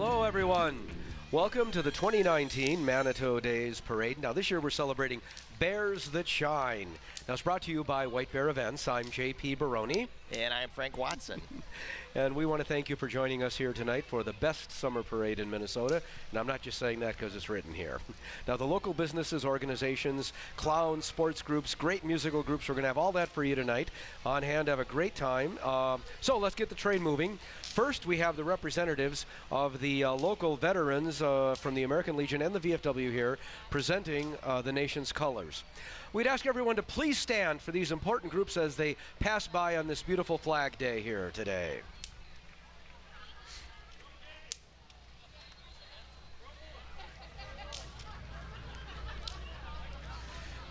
Hello, everyone. Welcome to the 2019 Manitou Days Parade. Now, this year we're celebrating Bears That Shine. Now, it's brought to you by White Bear Events. I'm J.P. Baroni. And I'm Frank Watson. And we want to thank you for joining us here tonight for the best summer parade in Minnesota. And I'm not just saying that because it's written here. Now, the local businesses, organizations, clowns, sports groups, great musical groups, we're going to have all that for you tonight on hand. Have a great time. So let's get the train moving. First, we have the representatives of the local veterans from the American Legion and the VFW here presenting the nation's colors. We'd ask everyone to please stand for these important groups as they pass by on this beautiful Flag Day here today.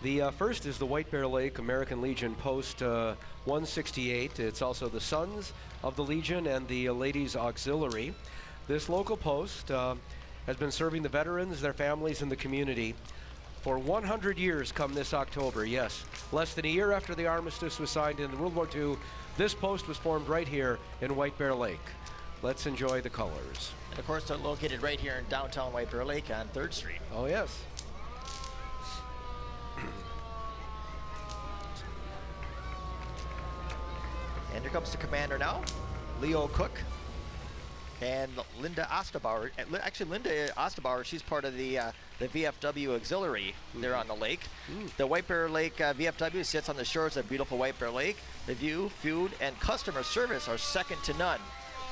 The first is the White Bear Lake American Legion Post 168. It's also the Sons of the Legion and the Ladies Auxiliary. This local post has been serving the veterans, their families, and the community for 100 years come this October. Yes, less than a year after the armistice was signed in World War II, this post was formed right here in White Bear Lake. Let's enjoy the colors. And of course, they're located right here in downtown White Bear Lake on 3rd Street. Oh, yes. And here comes the commander now, Leo Cook. And Linda Ostabauer. Actually, Linda Ostabauer, she's part of the VFW Auxiliary there on the lake. The White Bear Lake VFW sits on the shores of beautiful White Bear Lake. The view, food, and customer service are second to none.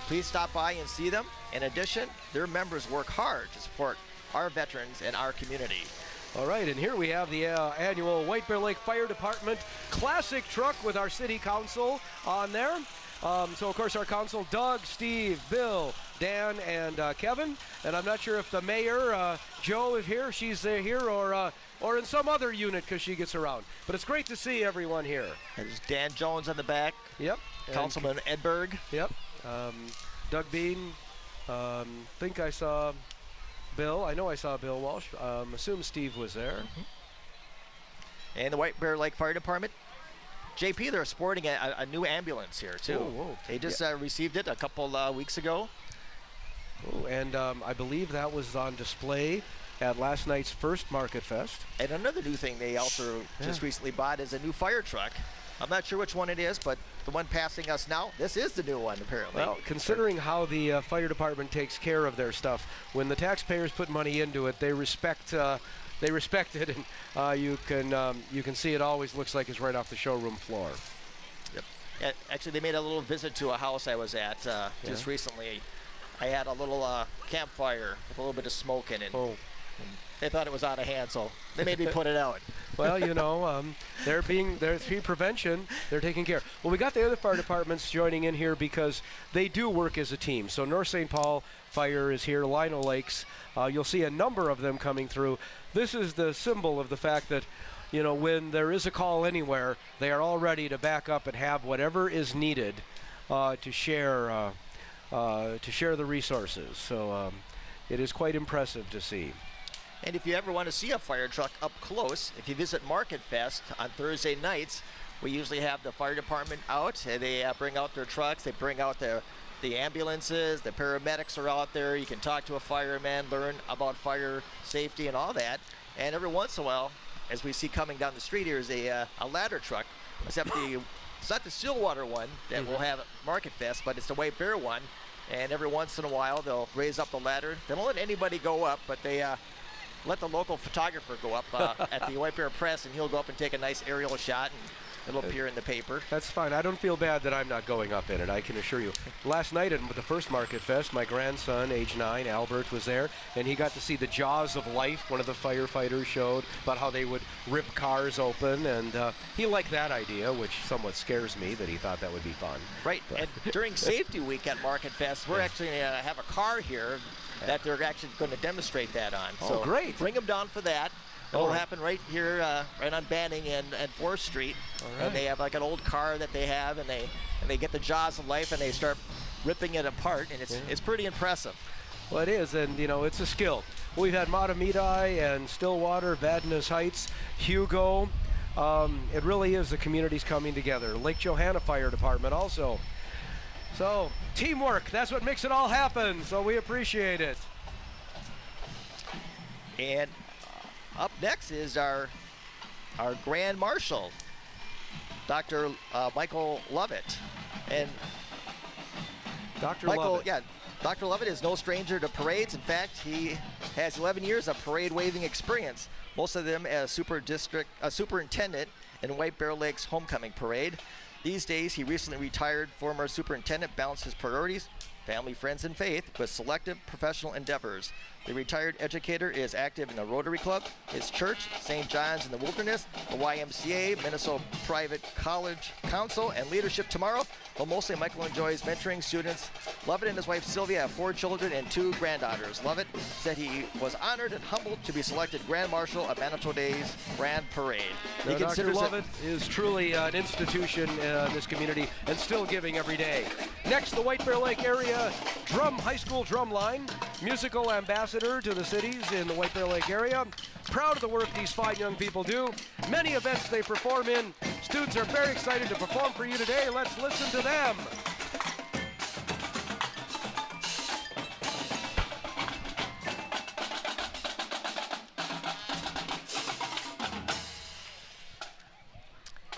Please stop by and see them. In addition, their members work hard to support our veterans and our community. All right, and here we have the annual White Bear Lake Fire Department classic truck with our city council on there. So, of course, our council, Doug, Steve, Bill, Dan, and Kevin. And I'm not sure if the mayor, Jo, is here. She's here or in some other unit because she gets around. But it's great to see everyone here. There's Dan Jones on the back. Yep. Councilman Edberg. Yep. Doug Bean. Think I saw Bill. I know I saw Bill Walsh. Assume Steve was there. And the White Bear Lake Fire Department. JP, they're sporting a new ambulance here, too. Whoa. They just received it a couple weeks ago. Oh, and I believe that was on display at last night's first Market Fest. And another new thing they also just recently bought is a new fire truck. I'm not sure which one it is, but the one passing us now, this is the new one, apparently. Well, considering how the fire department takes care of their stuff, when the taxpayers put money into it, they respect it, and you can see it always looks like it's right off the showroom floor. Yep. Actually, they made a little visit to a house I was at just recently. I had a little campfire with a little bit of smoke in it. Oh. They thought it was out of hand, so they made me put it out. Well, there's tree prevention. They're taking care. Well, we got the other fire departments joining in here because they do work as a team. So North St. Paul Fire is here, Lino Lakes. You'll see a number of them coming through. This is the symbol of the fact that, when there is a call anywhere, they are all ready to back up and have whatever is needed to share the resources. So it is quite impressive to see. And if you ever want to see a fire truck up close, if you visit Market Fest on Thursday nights, we usually have the fire department out. They bring out their trucks. They bring out the ambulances. The paramedics are out there. You can talk to a fireman, learn about fire safety and all that. And every once in a while, as we see coming down the street here, is a ladder truck. Except it's not the Stillwater one that we'll have at Market Fest, but it's the White Bear one. And every once in a while, they'll raise up the ladder. They don't let anybody go up, but they let the local photographer go up at the White Bear Press, and he'll go up and take a nice aerial shot, and it'll appear in the paper. That's fine. I don't feel bad that I'm not going up in it, I can assure you. Last night at the first Market Fest, my grandson, age 9, Albert, was there, and he got to see the jaws of life. One of the firefighters showed about how they would rip cars open, and he liked that idea, which somewhat scares me that he thought that would be fun. Right, and during Safety Week at Market Fest, we're actually going to have a car here that they're actually going to demonstrate that on. So great. Bring them down for that. It'll happen right here, right on Banning and 4th Street. Right. And they have like an old car that they have, and they get the jaws of life, and they start ripping it apart, and it's pretty impressive. Well, it is, and it's a skill. We've had Matamidi and Stillwater, Vadnais Heights, Hugo. It really is the communities coming together. Lake Johanna Fire Department also. So teamwork, that's what makes it all happen. So we appreciate it. And up next is our Grand Marshal, Dr. Michael Lovett. And Dr. Michael, Lovett. yeah, Dr. Lovett is no stranger to parades. In fact, he has 11 years of parade waving experience, most of them as superintendent in White Bear Lake's homecoming parade. These days, he recently retired former superintendent balanced his priorities, family, friends, and faith, with selective professional endeavors. The retired educator is active in the Rotary Club, his church, St. John's in the Wilderness, the YMCA, Minnesota Private College Council, and Leadership Tomorrow. But mostly, Michael enjoys mentoring students. Lovett and his wife Sylvia have 4 children and 2 granddaughters. Lovett said he was honored and humbled to be selected Grand Marshal of Manitou Day's Grand Parade. Now, Dr. Lovett is truly an institution in this community and still giving every day. Next, the White Bear Lake area high school drum line, musical ambassador to the cities in the White Bear Lake area. Proud of the work these fine young people do. Many events they perform in. Students are very excited to perform for you today. Let's listen to them.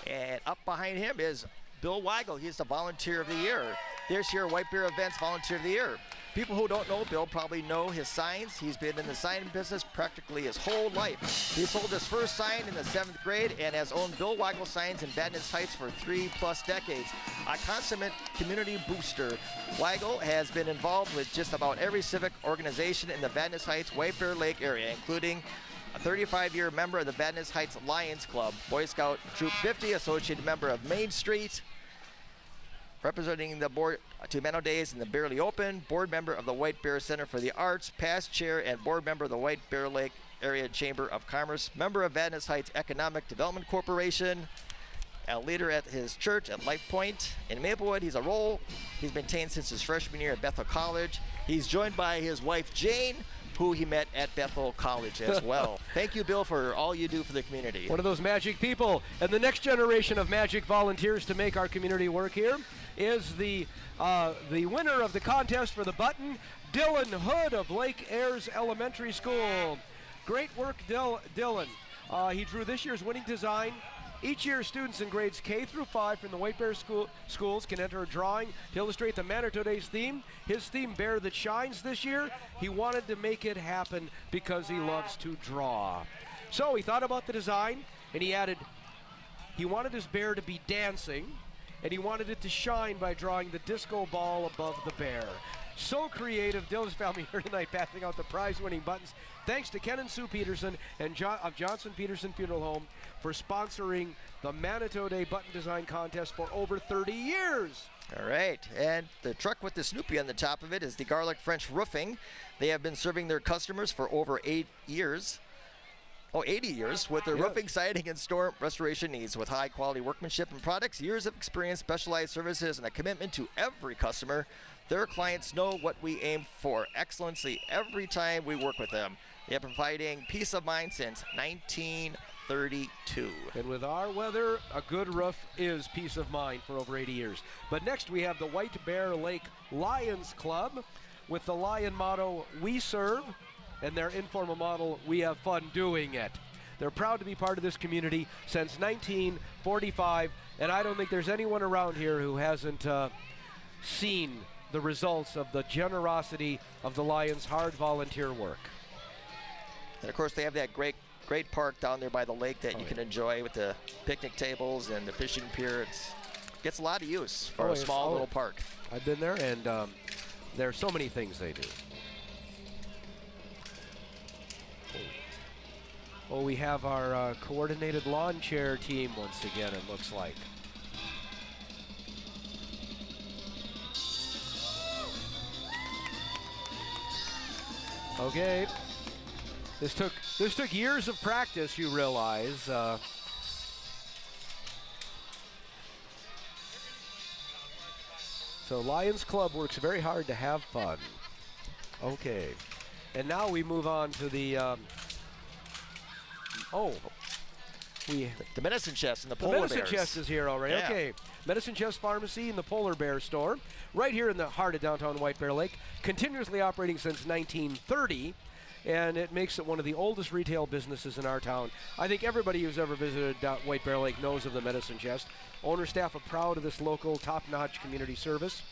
And up behind him is Bill Weigel. He's the Volunteer of the Year. This year, White Bear Events Volunteer of the Year. People who don't know Bill probably know his signs. He's been in the sign business practically his whole life. He sold his first sign in the 7th grade and has owned Bill Weigel signs in Vadnais Heights for 3+ decades. A consummate community booster, Weigel has been involved with just about every civic organization in the Vadnais Heights White Bear Lake area, including a 35-year member of the Vadnais Heights Lions Club, Boy Scout Troop 50, associated member of Main Street, representing the board to Manitou Days in the Barely Open, board member of the White Bear Center for the Arts, past chair and board member of the White Bear Lake Area Chamber of Commerce, member of Vadnais Heights Economic Development Corporation, a leader at his church at Life Point. In Maplewood, he's a role he's maintained since his freshman year at Bethel College. He's joined by his wife, Jane, who he met at Bethel College as well. Thank you, Bill, for all you do for the community. One of those magic people. And the next generation of magic volunteers to make our community work here is the winner of the contest for the button, Dylan Hood of Lake Ayres Elementary School. Great work, Dylan. He drew this year's winning design. Each year, students in grades K through 5 from the White Bear schools can enter a drawing to illustrate the Manitou Days theme. His theme, Bear That Shines, this year, he wanted to make it happen because he loves to draw. So he thought about the design, and he added, he wanted his bear to be dancing, and he wanted it to shine by drawing the disco ball above the bear. So creative. Dylan's family here tonight passing out the prize-winning buttons. Thanks to Ken and Sue Peterson and of Johnson Peterson Funeral Home for sponsoring the Manitou Day Button Design Contest for over 30 years. All right, and the truck with the Snoopy on the top of it is the Garlic French Roofing. They have been serving their customers for over 80 years with their roofing, siding, and storm restoration needs. With high-quality workmanship and products, years of experience, specialized services, and a commitment to every customer, their clients know what we aim for, excellency, every time we work with them. They have been providing peace of mind since 1932. And with our weather, a good roof is peace of mind for over 80 years. But next we have the White Bear Lake Lions Club with the Lion motto, "We serve," and their informal model, "We have fun doing it." They're proud to be part of this community since 1945, and I don't think there's anyone around here who hasn't seen the results of the generosity of the Lions' hard volunteer work. And of course, they have that great park down there by the lake that you can enjoy with the picnic tables and the fishing pier. It gets a lot of use for a small little park. I've been there, and there are so many things they do. Oh, we have our coordinated lawn chair team once again, it looks like. Okay. This took years of practice, you realize. So Lions Club works very hard to have fun. Okay. And now we move on to the The medicine chest and the The polar medicine bears. chest is here already. Yeah. Okay. Medicine Chest Pharmacy and the Polar Bear Store, right here in the heart of downtown White Bear Lake, continuously operating since 1930, and it makes it one of the oldest retail businesses in our town. I think everybody who's ever visited White Bear Lake knows of the Medicine Chest. Owner staff are proud of this local, top-notch community service.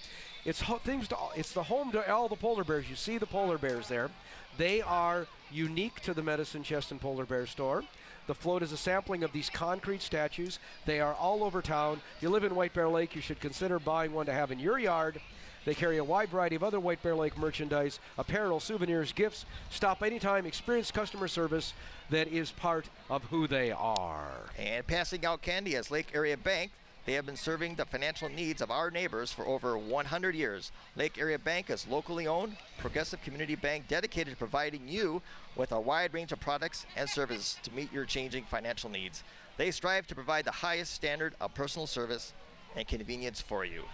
It's the home to all the polar bears. You see the polar bears there. They are unique to the Medicine Chest and Polar Bear Store. The float is a sampling of these concrete statues. They are all over town. If you live in White Bear Lake, you should consider buying one to have in your yard. They carry a wide variety of other White Bear Lake merchandise, apparel, souvenirs, gifts. Stop anytime. Experience customer service that is part of who they are. And passing out candy as Lake Area Bank, they have been serving the financial needs of our neighbors for over 100 years. Lake Area Bank is locally owned, progressive community bank dedicated to providing you with a wide range of products and services to meet your changing financial needs. They strive to provide the highest standard of personal service and convenience for you.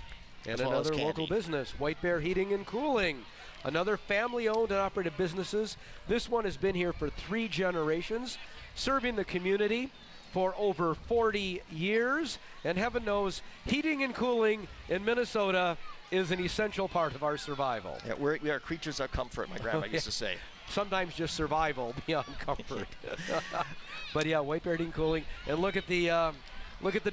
And as well as another candy. local business, White Bear Heating and Cooling. Another family-owned and operated businesses. This one has been here for 3 generations, serving the community for over 40 years. And heaven knows, heating and cooling in Minnesota is an essential part of our survival. Yeah, we are creatures of comfort, my grandma used to say. Sometimes just survival beyond comfort. But yeah, White Bear Heating and Cooling. And look at the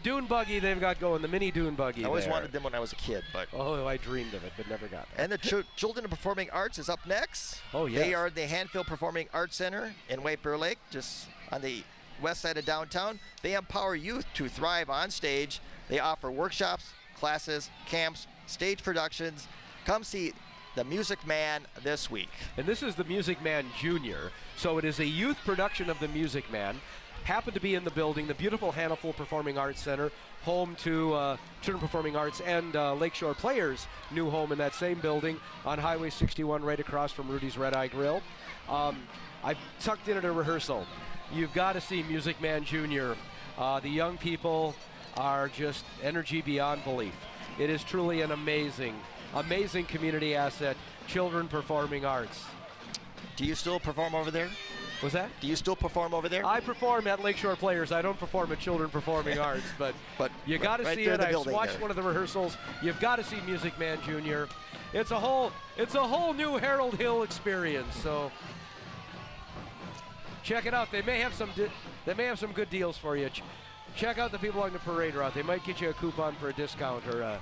dune buggy they've got going, the mini dune buggy. I always there. wanted them when I was a kid, but. Oh, I dreamed of it, but never got there. And the Children of Performing Arts is up next. Oh, yes. They are the Hanfield Performing Arts Center in White Bear Lake, just on the west side of downtown. They empower youth to thrive on stage. They offer workshops, classes, camps, stage productions. Come see the Music Man this week. And this is the Music Man Jr., so it is a youth production of the Music Man. Happened to be in the building, the beautiful Hanfield Performing Arts Center, home to Children Performing Arts and Lakeshore Players' new home in that same building on Highway 61 right across from Rudy's Red Eye Grill. I tucked in at a rehearsal. You've got to see Music Man Jr. The young people are just energy beyond belief. It is truly an amazing community asset, Children Performing Arts. Do you still perform over there? Was that? Do you still perform over there? I perform at Lakeshore Players. I don't perform at Children Performing Arts, but you got to right see there it. in the I building watched there. one of the rehearsals. You've got to see Music Man Jr. It's a whole new Harold Hill experience. So check it out. They may have some good deals for you. Check out the people on the parade route. They might get you a coupon for a discount or a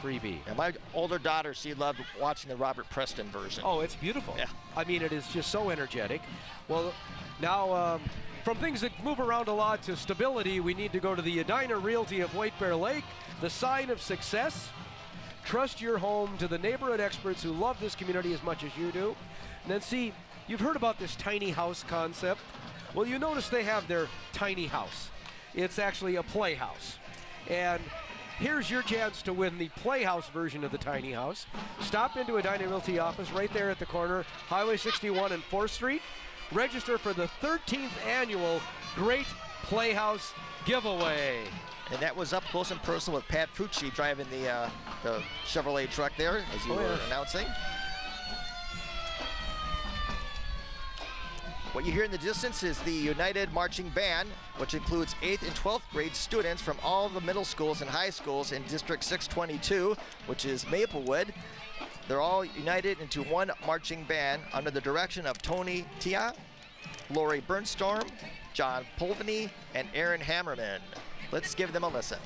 freebie. And my older daughter, she loved watching the Robert Preston version. Oh, it's beautiful. Yeah. I mean, it is just so energetic. Well, now from things that move around a lot to stability, we need to go to the Edina Realty of White Bear Lake, the sign of success. Trust your home to the neighborhood experts who love this community as much as you do. And then see, you've heard about this tiny house concept. Well, you notice they have their tiny house. It's actually a playhouse. And here's your chance to win the Playhouse version of the tiny house. Stop into a Edina Realty office right there at the corner, Highway 61 and 4th Street. Register for the 13th annual Great Playhouse Giveaway. And that was up close and personal with Pat Fucci driving the Chevrolet truck there, as you were announcing. What you hear in the distance is the United Marching Band, which includes 8th and 12th grade students from all the middle schools and high schools in District 622, which is Maplewood. They're all united into one marching band under the direction of Tony Tia, Lori Bernstorm, John Pulvany, and Aaron Hammerman. Let's give them a listen.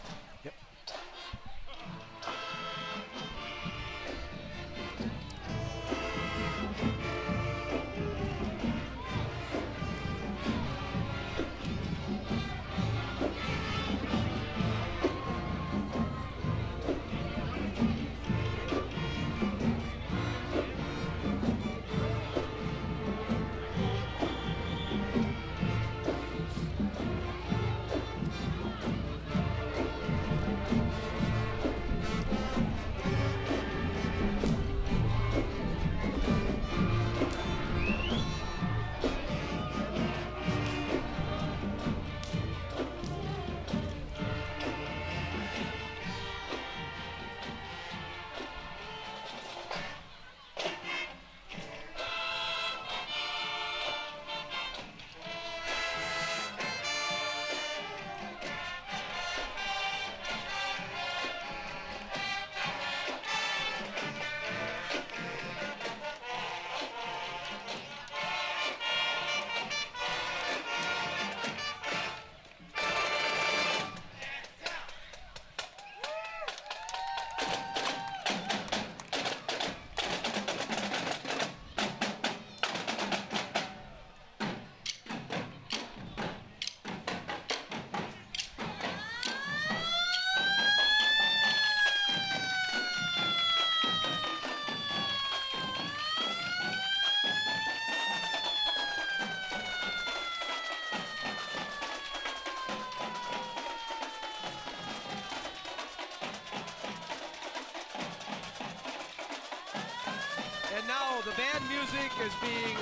now the band music is being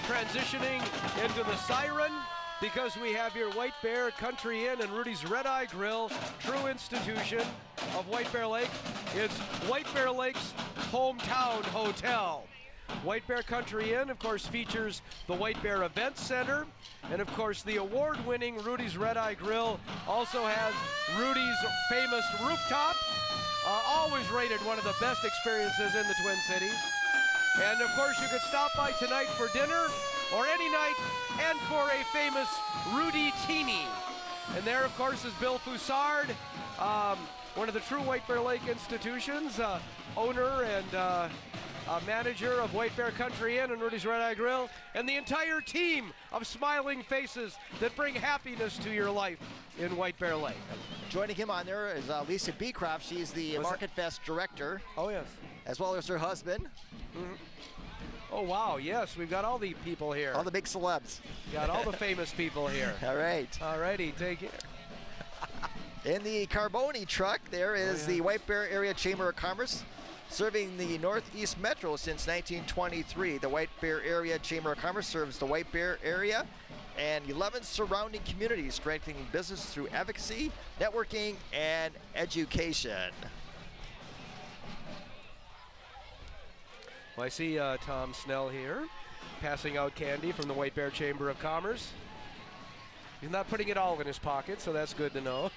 transitioning into the siren because we have here White Bear Country Inn and Rudy's Red Eye Grill, true institution of White Bear Lake. It's White Bear Lake's hometown hotel. White Bear Country Inn, of course, features the White Bear Event Center. And, of course, the award-winning Rudy's Red Eye Grill also has Rudy's famous rooftop, always rated one of the best experiences in the Twin Cities. And, of course, you could stop by tonight for dinner or any night and for a famous Rudy Teeny. And there, of course, is Bill Foussard, one of the true White Bear Lake institutions, owner and manager of White Bear Country Inn and Rudy's Red Eye Grill, and the entire team of smiling faces that bring happiness to your life in White Bear Lake. Joining him on there is Lisa Beecroft. She's the Market Fest director. Oh, yes. As well as her husband. Mm-hmm. Oh, wow, yes, we've got all the people here. All the big celebs. Got all the famous people here. All right. All righty, take care. In the Carboni truck, there is the White Bear Area Chamber of Commerce, serving the Northeast Metro since 1923. The White Bear Area Chamber of Commerce serves the White Bear area and 11 surrounding communities, strengthening business through advocacy, networking, and education. Well, I see Tom Snell here, passing out candy from the White Bear Chamber of Commerce. He's not putting it all in his pocket, so that's good to know.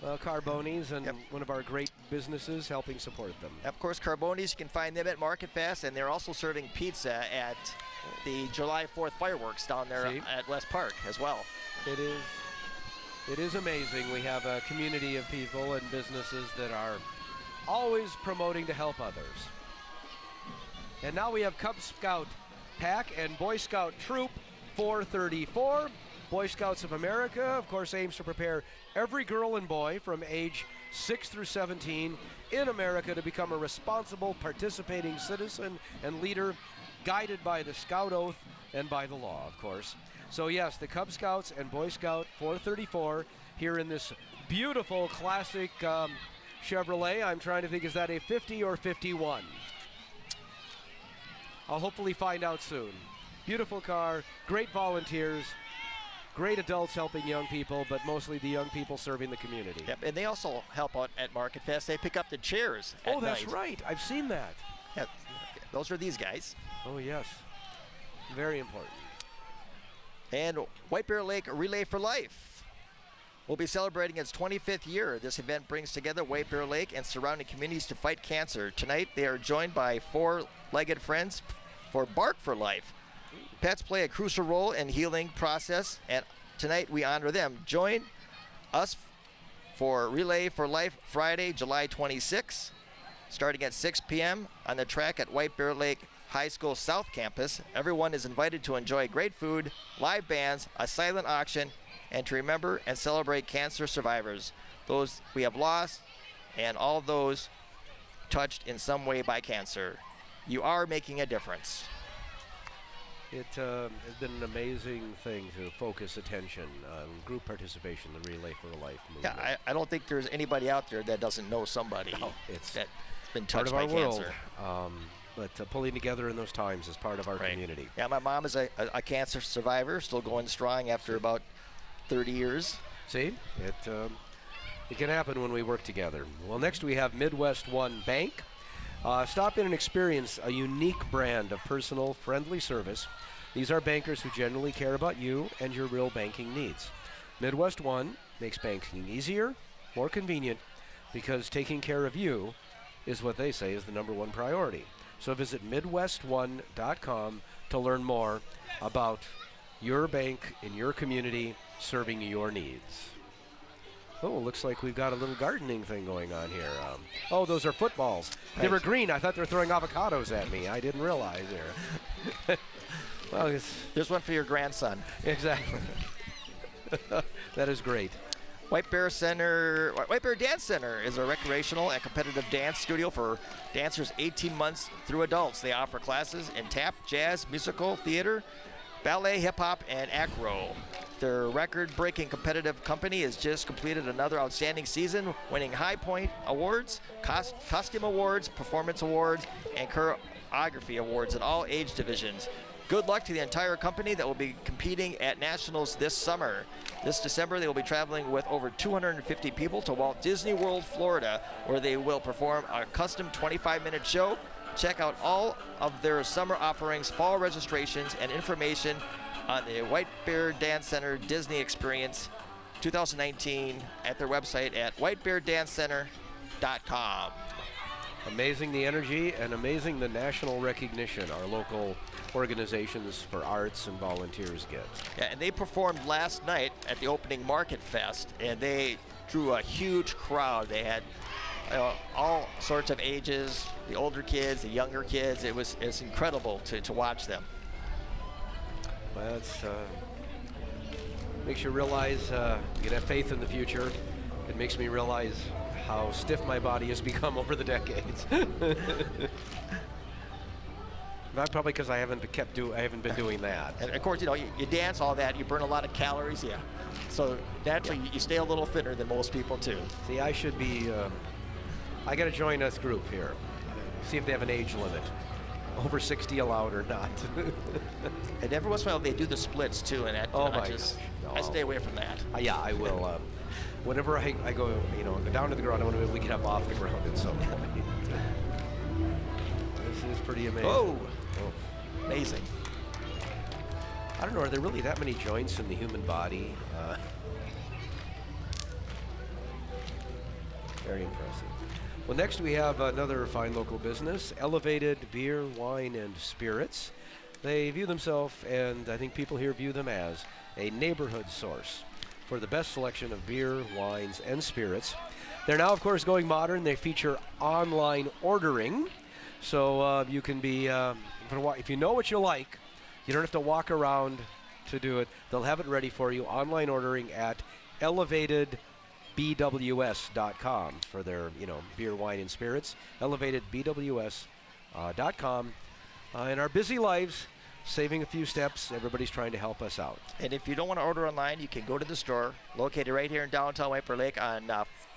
Carboni's and one of our great businesses helping support them. Of course, Carboni's, you can find them at Market Fest, and they're also serving pizza at the July 4th fireworks down there at West Park as well. It is amazing. We have a community of people and businesses that are always promoting to help others. And now we have Cub Scout Pack and Boy Scout Troop 434. Boy Scouts of America, of course, aims to prepare every girl and boy from age 6 through 17 in America to become a responsible, participating citizen and leader, guided by the Scout Oath and by the law, of course. So yes, the Cub Scouts and Boy Scout 434 here in this beautiful classic Chevrolet. I'm trying to think, is that a 50 or 51? I'll hopefully find out soon. Beautiful car, great volunteers, great adults helping young people, but mostly the young people serving the community. Yep, and they also help out at Market Fest. They pick up the chairs at Oh, that's night. right. I've seen that. Yeah, those are these guys. Oh, yes. Very important. And White Bear Lake Relay for Life will be celebrating its 25th year. This event brings together White Bear Lake and surrounding communities to fight cancer. Tonight, they are joined by four-legged friends for Bark for Life. Pets play a crucial role in healing process, and tonight we honor them. Join us for Relay for Life Friday, July 26, starting at 6 p.m. on the track at White Bear Lake High School South Campus. Everyone is invited to enjoy great food, live bands, a silent auction, and to remember and celebrate cancer survivors, those we have lost, and all those touched in some way by cancer. You are making a difference. It has been an amazing thing to focus attention on group participation, the Relay for Life movement. Yeah, I don't think there's anybody out there that doesn't know somebody it's that's been part touched of our by world. cancer. But pulling together in those times is part of our community. Yeah, my mom is a cancer survivor, still going strong after about 30 years. See, it can happen when we work together. Well, next we have Midwest One Bank. Stop in and experience a unique brand of personal, friendly service. These are bankers who genuinely care about you and your real banking needs. Midwest One makes banking easier, more convenient, because taking care of you is what they say is the #1 priority. So visit MidwestOne.com to learn more about your bank in your community serving your needs. Oh, looks like we've got a little gardening thing going on here. Oh, those are footballs. They were green. I thought they were throwing avocados at me. I didn't realize here. Well, there's one for your grandson. Exactly. That is great. White Bear Dance Center is a recreational and competitive dance studio for dancers 18 months through adults. They offer classes in tap, jazz, musical, theater, ballet, hip-hop, and acro. Their record-breaking competitive company has just completed another outstanding season, winning High Point Awards, Costume Awards, Performance Awards, and Choreography Awards in all age divisions. Good luck to the entire company that will be competing at Nationals this summer. This December, they will be traveling with over 250 people to Walt Disney World, Florida, where they will perform a custom 25-minute show. Check out all of their summer offerings, fall registrations, and information on the White Bear Dance Center Disney Experience 2019 at their website at whitebeardancecenter.com. Amazing the energy and amazing the national recognition our local organizations for arts and volunteers get. Yeah, and they performed last night at the opening Market Fest, and they drew a huge crowd. They had all sorts of ages, the older kids, the younger kids. It's incredible to watch them. Well, it makes you realize you can have faith in the future. It makes me realize how stiff my body has become over the decades. Not probably because I haven't been doing that. And of course, you dance all that, you burn a lot of calories, yeah. So naturally, you stay a little thinner than most people too. See, I should be. I got to join this group here. See if they have an age limit. Over 60 allowed or not. And every once in a while they do the splits too, and that, I stay away from that. Yeah, I will. Whenever I go, go down to the ground, I want to we get up off the ground at some point. This is pretty amazing. Oh, amazing. I don't know, are there really that many joints in the human body? Very impressive. Well, next we have another fine local business, Elevated Beer, Wine, and Spirits. They view themselves, and I think people here view them as, a neighborhood source for the best selection of beer, wines, and spirits. They're now, of course, going modern. They feature online ordering, so you can be, if you know what you like, you don't have to walk around to do it. They'll have it ready for you, online ordering at elevatedbws.com for their, beer, wine, and spirits. elevatedbws.com. In our busy lives, saving a few steps, everybody's trying to help us out. And if you don't want to order online, you can go to the store, located right here in downtown White Bear Lake on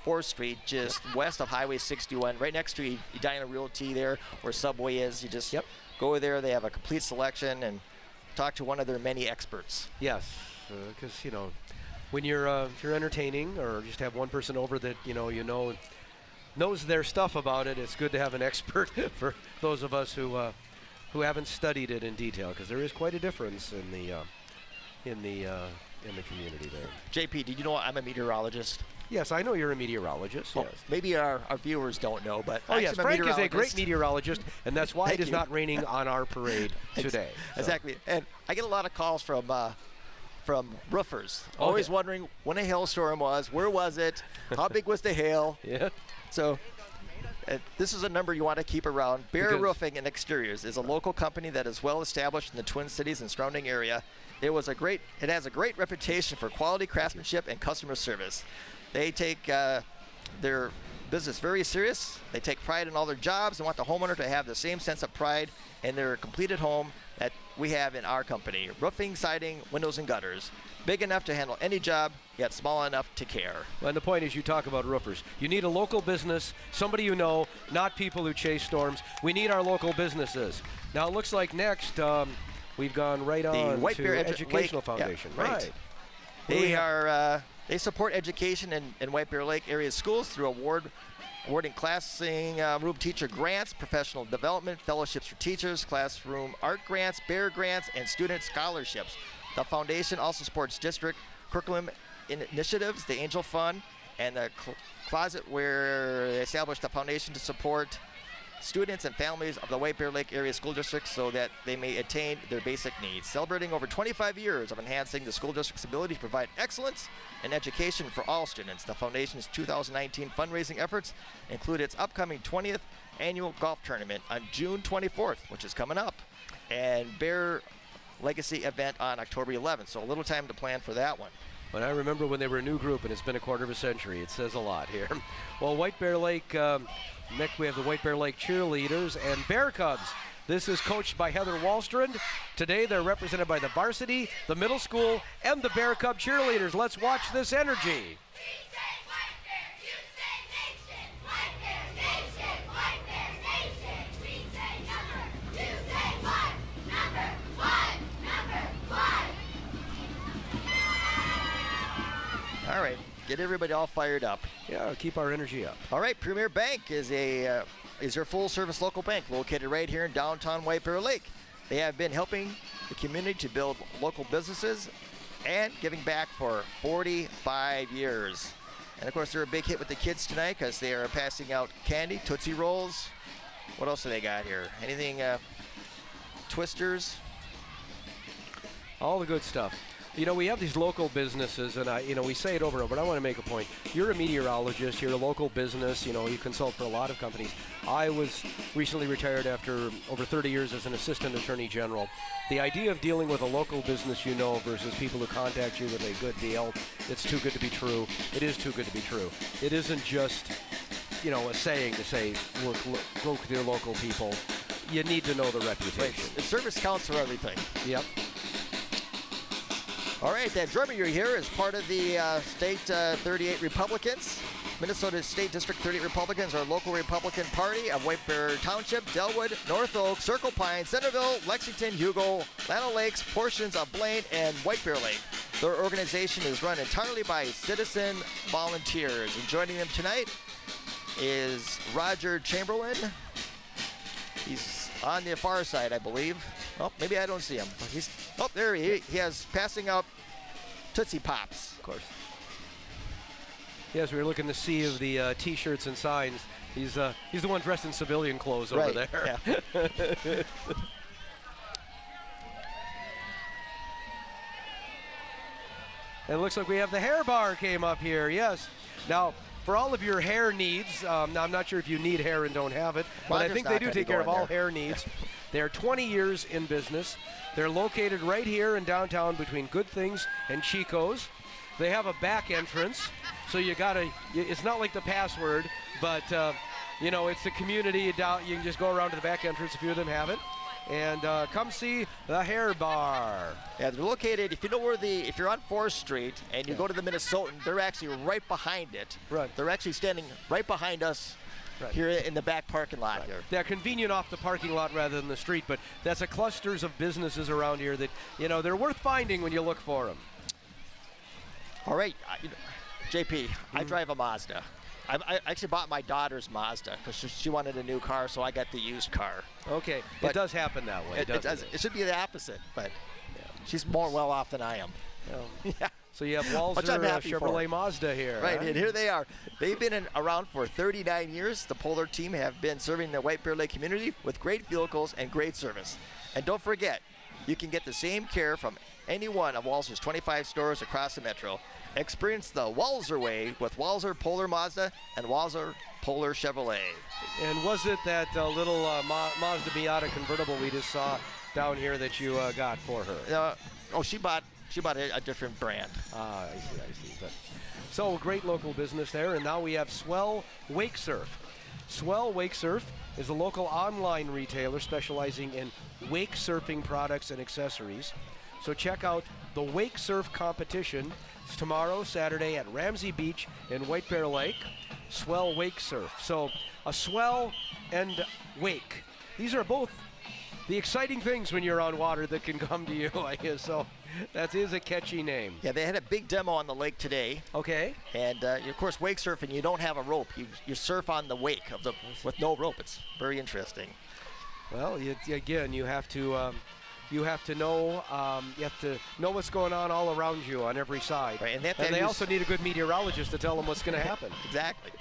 4th Street, just west of Highway 61, right next to Edina Realty there, where Subway is. You just go there. They have a complete selection, and talk to one of their many experts. Yes, because, when you're if you're entertaining or just have one person over that knows their stuff about it, it's good to have an expert for those of us who haven't studied it in detail, because there is quite a difference in the community there. JP, did you know I'm a meteorologist? Yes, I know you're a meteorologist. Well, yes. maybe our viewers don't know, but yes, Frank is a great meteorologist, and that's why it is not raining on our parade today. Exactly, and I get a lot of calls from roofers, always wondering when a hailstorm was, where was it, how big was the hail. Yeah. So this is a number you want to keep around. Bear Roofing and Exteriors is a local company that is well established in the Twin Cities and surrounding area. It has a great reputation for quality craftsmanship and customer service. They take their business very serious. They take pride in all their jobs and want the homeowner to have the same sense of pride in their completed home that we have in our company. Roofing, siding, windows, and gutters. Big enough to handle any job, yet small enough to care. Well, and the point is, you talk about roofers. You need a local business, somebody you know, not people who chase storms. We need our local businesses. Now, it looks like next we've gone right on the White to Bear Educational Foundation. Yeah, right. They support education in White Bear Lake area schools through awarding classroom teacher grants, professional development, fellowships for teachers, classroom art grants, bear grants, and student scholarships. The foundation also supports district curriculum initiatives, the Angel Fund, and the closet, where they established the foundation to support students and families of the White Bear Lake area school districts so that they may attain their basic needs. Celebrating over 25 years of enhancing the school district's ability to provide excellence in education for all students. The foundation's 2019 fundraising efforts include its upcoming 20th annual golf tournament on June 24th, which is coming up, and Bear Legacy event on October 11th. So a little time to plan for that one. But I remember when they were a new group, and it's been a quarter of a century. It says a lot here. Well, White Bear Lake, next we have the White Bear Lake cheerleaders and Bear Cubs. This is coached by Heather Wallstrand. Today they're represented by the varsity, the middle school, and the Bear Cub cheerleaders. Let's watch this energy. All right, get everybody all fired up. Yeah, keep our energy up. All right, Premier Bank is your full-service local bank located right here in downtown White Bear Lake. They have been helping the community to build local businesses and giving back for 45 years. And of course, they're a big hit with the kids tonight because they are passing out candy, Tootsie Rolls. What else do they got here? Anything, Twisters? All the good stuff. You know, we have these local businesses, and we say it over and over, but I want to make a point. You're a meteorologist, you're a local business, you consult for a lot of companies. I was recently retired after over 30 years as an assistant attorney general. The idea of dealing with a local business versus people who contact you with a good deal, it's too good to be true. It is too good to be true. It isn't just, a saying to say, work with your local people. You need to know the reputation. The service counts for everything. Yep. All right, that drummer you hear is part of the State 38 Republicans. Minnesota State District 38 Republicans are a local Republican party of White Bear Township, Delwood, North Oak, Circle Pine, Centerville, Lexington, Hugo, Llano Lakes, portions of Blaine, and White Bear Lake. Their organization is run entirely by citizen volunteers. And joining them tonight is Roger Chamberlain. He's on the far side, I believe. Oh, maybe I don't see him. There he has passing out Tootsie Pops. Of course. Yes, we were looking to see of the T-shirts and signs. He's the one dressed in civilian clothes over there. Yeah. And it looks like we have the hair bar came up here. Yes. Now, for all of your hair needs, now I'm not sure if you need hair and don't have it, but I think they do take care of all hair needs. They're 20 years in business. They're located right here in downtown between Good Things and Chico's. They have a back entrance, so it's not like the password, but it's the community. You can just go around to the back entrance. A few of them have it. And come see the hair bar. Yeah, they're located, if you're on 4th Street and you go to the Minnesotan, they're actually right behind it. Right. They're actually standing right behind us here in the back parking lot here. They're convenient off the parking lot rather than the street, but that's a clusters of businesses around here that, they're worth finding when you look for them. All right, JP, I drive a Mazda. I actually bought my daughter's Mazda because she wanted a new car, so I got the used car. Okay, but it does happen that way. It does. It should be the opposite, but she's more well off than I am. Yeah. So you have Walzer Chevrolet Mazda here. Right, huh? And here they are. They've been around for 39 years. The Polar team have been serving the White Bear Lake community with great vehicles and great service. And don't forget, you can get the same care from any one of Walzer's 25 stores across the metro. Experience the Walzer way with Walzer Polar Mazda and Walzer Polar Chevrolet. And was it that little Mazda Miata convertible we just saw down here that you got for her? She bought a different brand. I see. So great local business there, and now we have Swell Wake Surf. Swell Wake Surf is a local online retailer specializing in wake surfing products and accessories. So check out the Wake Surf competition. It's tomorrow, Saturday, at Ramsey Beach in White Bear Lake. Swell Wake Surf. So a swell and wake. These are both the exciting things when you're on water that can come to you, I guess. So that is a catchy name. Yeah, they had a big demo on the lake today. Okay. And of course, wake surfing, you don't have a rope. You surf on the wake with no rope. It's very interesting. Well, again, you have to know what's going on all around you on every side. Right, and they also need a good meteorologist to tell them what's going to happen. Exactly.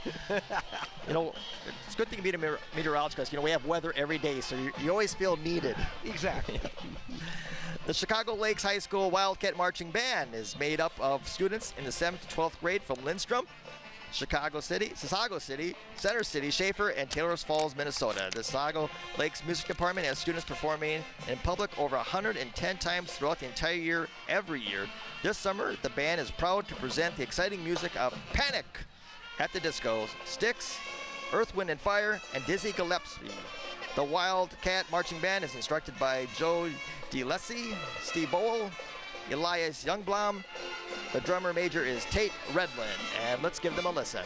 It's a good thing to be a meteorologist because we have weather every day, so you always feel needed. Exactly. The Chicago Lakes High School Wildcat Marching Band is made up of students in the 7th to 12th grade from Lindstrom, Sasago City, Center City, Schaefer, and Taylor's Falls, Minnesota. The Sasago Lakes Music Department has students performing in public over 110 times throughout the entire year, every year. This summer, the band is proud to present the exciting music of Panic at the Disco, Styx, Earth, Wind & Fire, and Dizzy Gillespie. The Wildcat Marching Band is instructed by Joe DeLessie, Steve Bowl, Elias Youngblom. The drummer major is Tate Redlin, and let's give them a listen.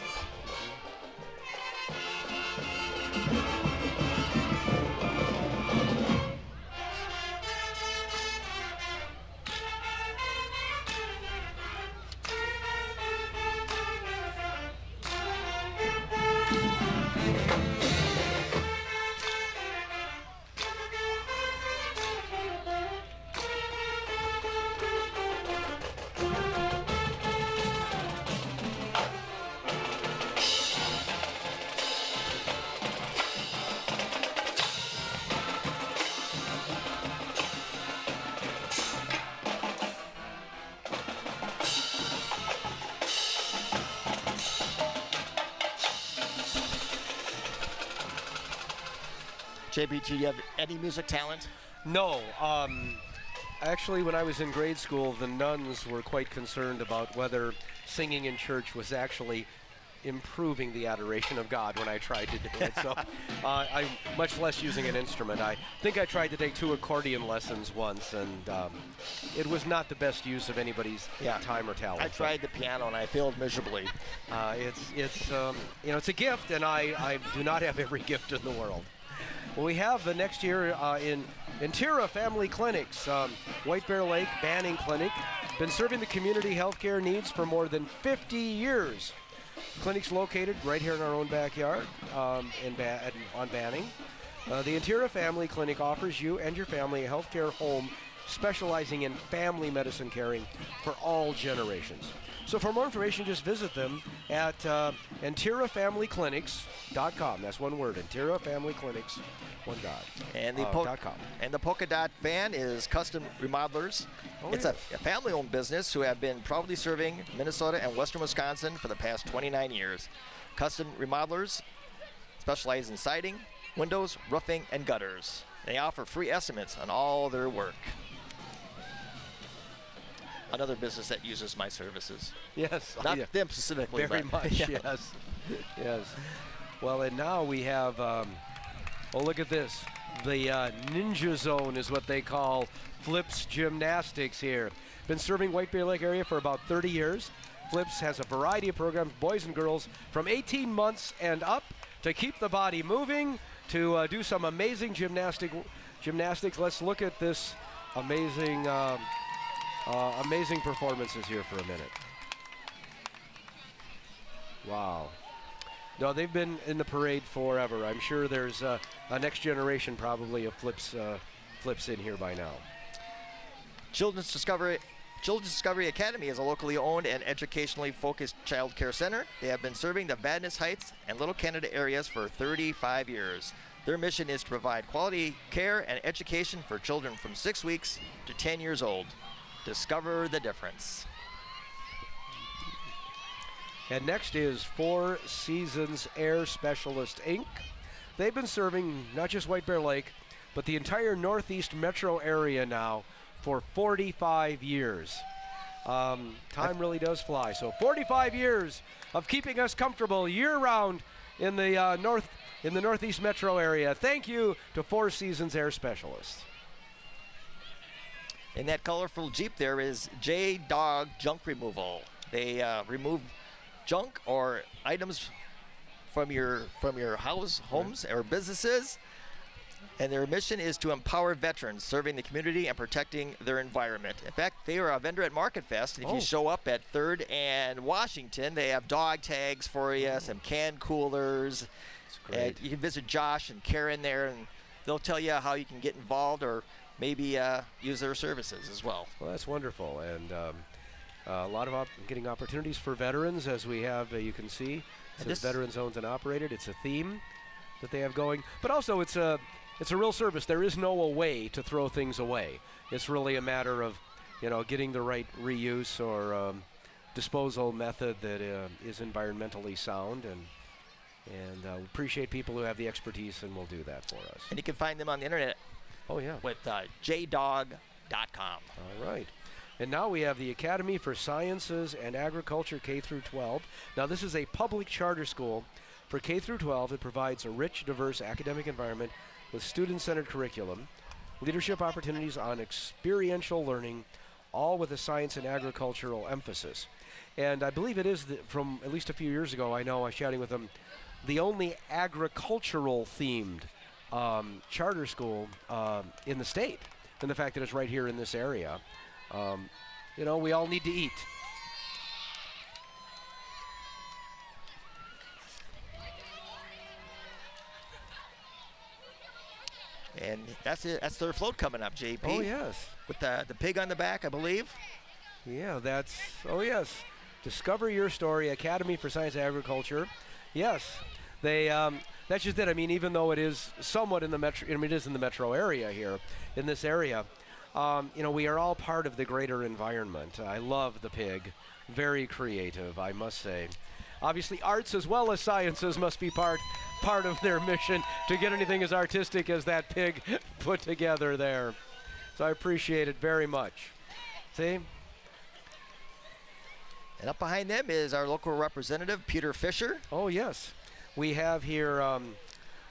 JB, do you have any music talent? No. Actually, when I was in grade school, the nuns were quite concerned about whether singing in church was actually improving the adoration of God when I tried to do it. So I'm much less using an instrument. I think I tried to take 2 accordion lessons once, and it was not the best use of anybody's time or talent. I tried the piano and I failed miserably. It's a gift, and I do not have every gift in the world. Well, we have the next year in Intira Family Clinics, White Bear Lake Banning Clinic, been serving the community healthcare needs for more than 50 years. Clinic's located right here in our own backyard on Banning. The Intira Family Clinic offers you and your family a healthcare home specializing in family medicine caring for all generations. So for more information, just visit them at IntiraFamilyClinics.com. That's one word, IntiraFamilyClinics, one dot. And the .com. And the Polka Dot Van is Custom Remodelers. It's a family-owned business who have been proudly serving Minnesota and western Wisconsin for the past 29 years. Custom Remodelers specialize in siding, windows, roofing, and gutters. They offer free estimates on all their work. Another business that uses my services. Yes. Not them specifically. Very much, yes. Yes. Well, and now we have, look at this. The Ninja Zone is what they call Flips Gymnastics here. Been serving White Bear Lake area for about 30 years. Flips has a variety of programs, boys and girls, from 18 months and up to keep the body moving, to do some amazing gymnastics. Let's look at this amazing performances here for a minute. Wow. No, they've been in the parade forever. I'm sure there's a next generation probably of flips in here by now. Children's Discovery Academy is a locally owned and educationally focused child care center. They have been serving the Vadnais Heights and Little Canada areas for 35 years. Their mission is to provide quality care and education for children from 6 weeks to 10 years old. Discover the difference. And next is Four Seasons Air Specialist, Inc. They've been serving not just White Bear Lake, but the entire Northeast metro area now for 45 years. Time really does fly. So 45 years of keeping us comfortable year-round in the Northeast metro area. Thank you to Four Seasons Air Specialists. In that colorful Jeep there is J-Dog Junk Removal. They remove junk or items from your homes or businesses, and their mission is to empower veterans serving the community and protecting their environment. In fact, they are a vendor at Market Fest. If you show up at 3rd and Washington, they have dog tags for you, some can coolers. That's great. You can visit Josh and Karen there, and they'll tell you how you can get involved or maybe use their services as well. Well, that's wonderful, and a lot of getting opportunities for veterans, as we have, you can see. It's Veterans Owned and Operated. It's a theme that they have going, but also it's a real service. There is no way to throw things away. It's really a matter of, getting the right reuse or disposal method that is environmentally sound, and appreciate people who have the expertise and will do that for us. And you can find them on the internet. Oh, yeah. With jdog.com. All right. And now we have the Academy for Sciences and Agriculture K through 12. Now this is a public charter school for K through 12 that provides a rich, diverse academic environment with student-centered curriculum, leadership opportunities on experiential learning, all with a science and agricultural emphasis. And I believe it is, from at least a few years ago, I know I was chatting with them, the only agricultural themed charter school in the state, and the fact that it's right here in this area. You know, we all need to eat. And that's it. That's their float coming up, JP. Oh, yes. With the pig on the back, I believe. Yeah, that's, oh, yes. Discover Your Story, Academy for Science and Agriculture. Yes, they, that's just it. I mean, even though it is somewhat in the metro, I mean, it is in the metro area here, in this area, you know, we are all part of the greater environment. I love the pig. Very creative, I must say. Obviously, arts as well as sciences must be part of their mission to get anything as artistic as that pig put together there. So I appreciate it very much. See? And up behind them is our local representative, Peter Fisher. Oh, yes. We have here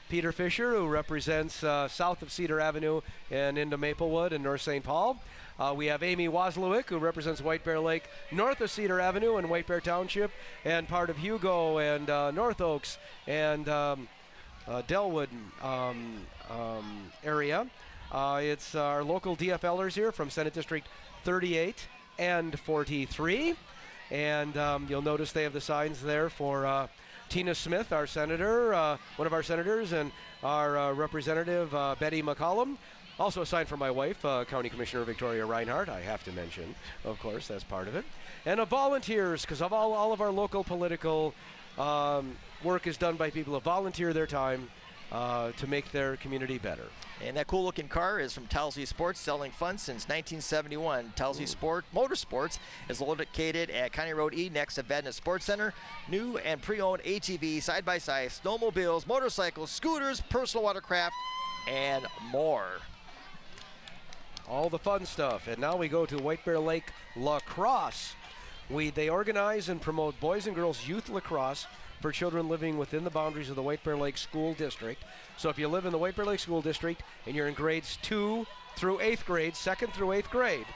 Peter Fisher, who represents south of Cedar Avenue and into Maplewood and North St. Paul. We have Amy Wozlowick, who represents White Bear Lake north of Cedar Avenue and White Bear Township, and part of Hugo and North Oaks and Delwood area. It's our local DFLers here from Senate District 38 and 43. And you'll notice they have the signs there for Tina Smith, our senator, one of our senators, and our representative, Betty McCollum. Also a sign for my wife, County Commissioner Victoria Reinhardt, I have to mention, of course, that's part of it. And volunteers, because of all of our local political work is done by people who volunteer their time to make their community better. And that cool-looking car is from Towsley Sports, selling fun since 1971. Towsley Motorsports is located at County Road E next to Vadna Sports Center. New and pre-owned ATV, side-by-side, snowmobiles, motorcycles, scooters, personal watercraft, and more. All the fun stuff. And now we go to White Bear Lake Lacrosse. They organize and promote boys and girls youth lacrosse for children living within the boundaries of the White Bear Lake School District. So if you live in the White Bear Lake School District and you're in grades 2 through 8th grade, 2nd through 8th grade,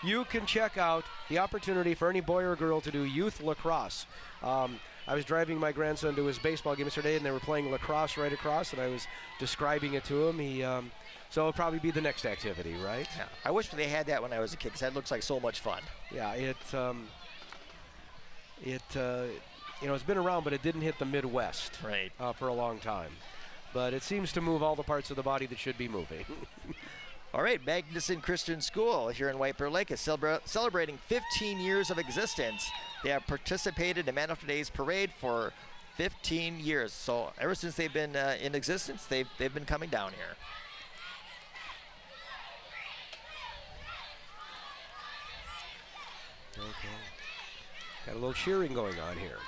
you can check out the opportunity for any boy or girl to do youth lacrosse. I was driving my grandson to his baseball game yesterday, and they were playing lacrosse right across, and I was describing it to him. So it'll probably be the next activity, right? Yeah. I wish they had that when I was a kid, because that looks like so much fun. Yeah, you know, it's been around, but it didn't hit the Midwest for a long time. But it seems to move all the parts of the body that should be moving. All right, Magnuson Christian School here in White Bear Lake is celebrating 15 years of existence. They have participated in Manitou Days Parade for 15 years. So ever since they've been in existence, they've been coming down here. Okay. Got a little cheering going on here.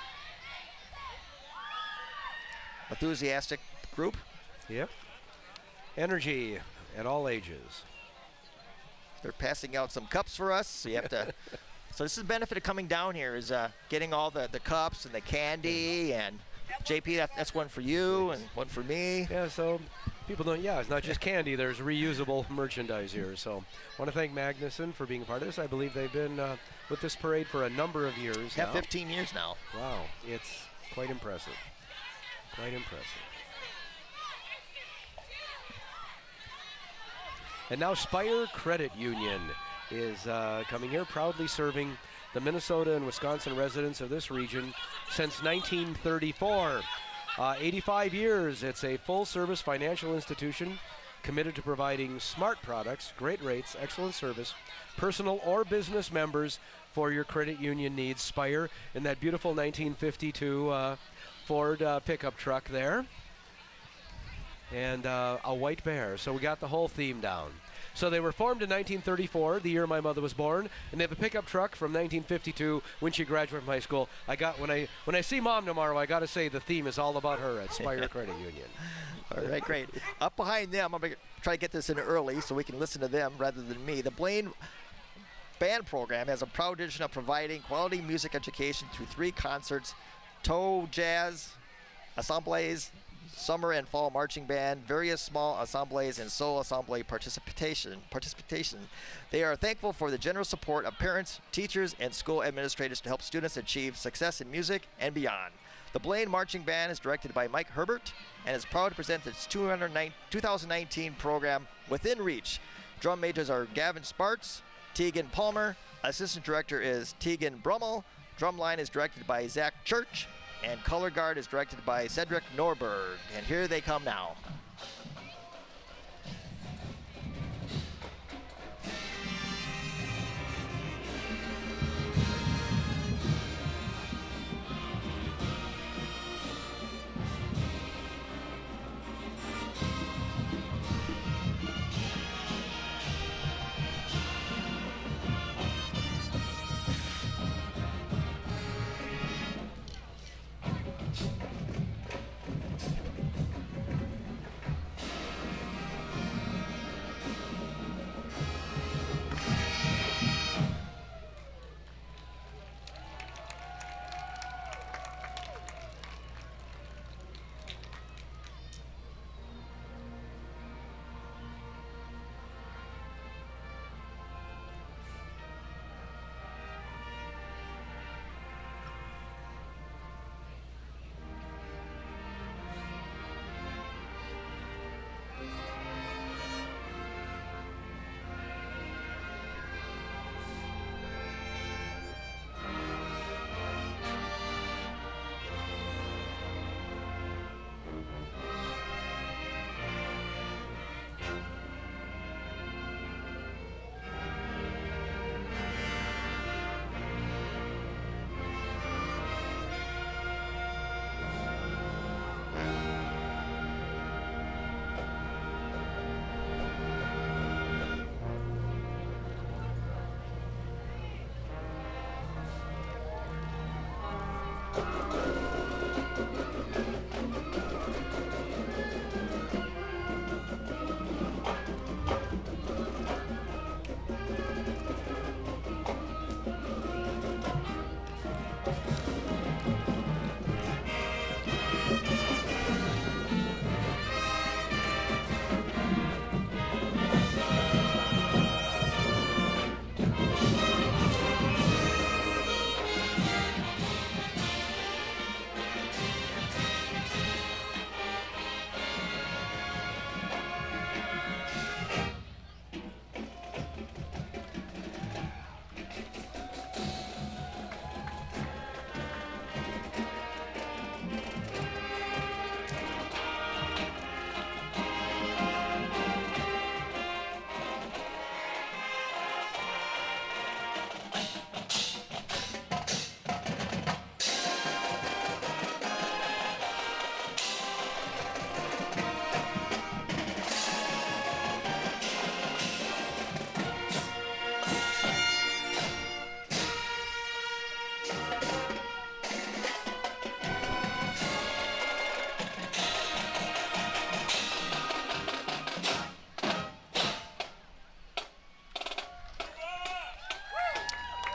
Enthusiastic group. Yep. Energy at all ages. They're passing out some cups for us. So you have to. So this is the benefit of coming down here, is getting all the cups and the candy. And JP, that's one for you and one for me. Yeah, so people don't, it's not just candy. There's reusable merchandise here. So I want to thank Magnuson for being a part of this. I believe they've been with this parade for a number of years now. 15 years now. Wow, it's quite impressive. Quite impressive. And now Spire Credit Union is coming here, proudly serving the Minnesota and Wisconsin residents of this region since 1934. 85 years. It's a full-service financial institution committed to providing smart products, great rates, excellent service, personal or business members for your credit union needs. Spire in that beautiful 1952 Ford pickup truck there. And a white bear. So we got the whole theme down. So they were formed in 1934, the year my mother was born, and they have a pickup truck from 1952 when she graduated from high school. When I see Mom tomorrow, I got to say the theme is all about her at Spire Credit Union. All right, great. Up behind them, I'm going to try to get this in early so we can listen to them rather than me. The Blaine Band Program has a proud tradition of providing quality music education through 3 concerts: toe, jazz, assemblies, summer and fall marching band, various small assemblies, and solo assembly participation. They are thankful for the generous support of parents, teachers, and school administrators to help students achieve success in music and beyond. The Blaine Marching Band is directed by Mike Herbert and is proud to present its 2019 program, Within Reach. Drum majors are Gavin Sparks, Tegan Palmer, assistant director is Tegan Brummel, drumline is directed by Zach Church, and color guard is directed by Cedric Norberg. And here they come now.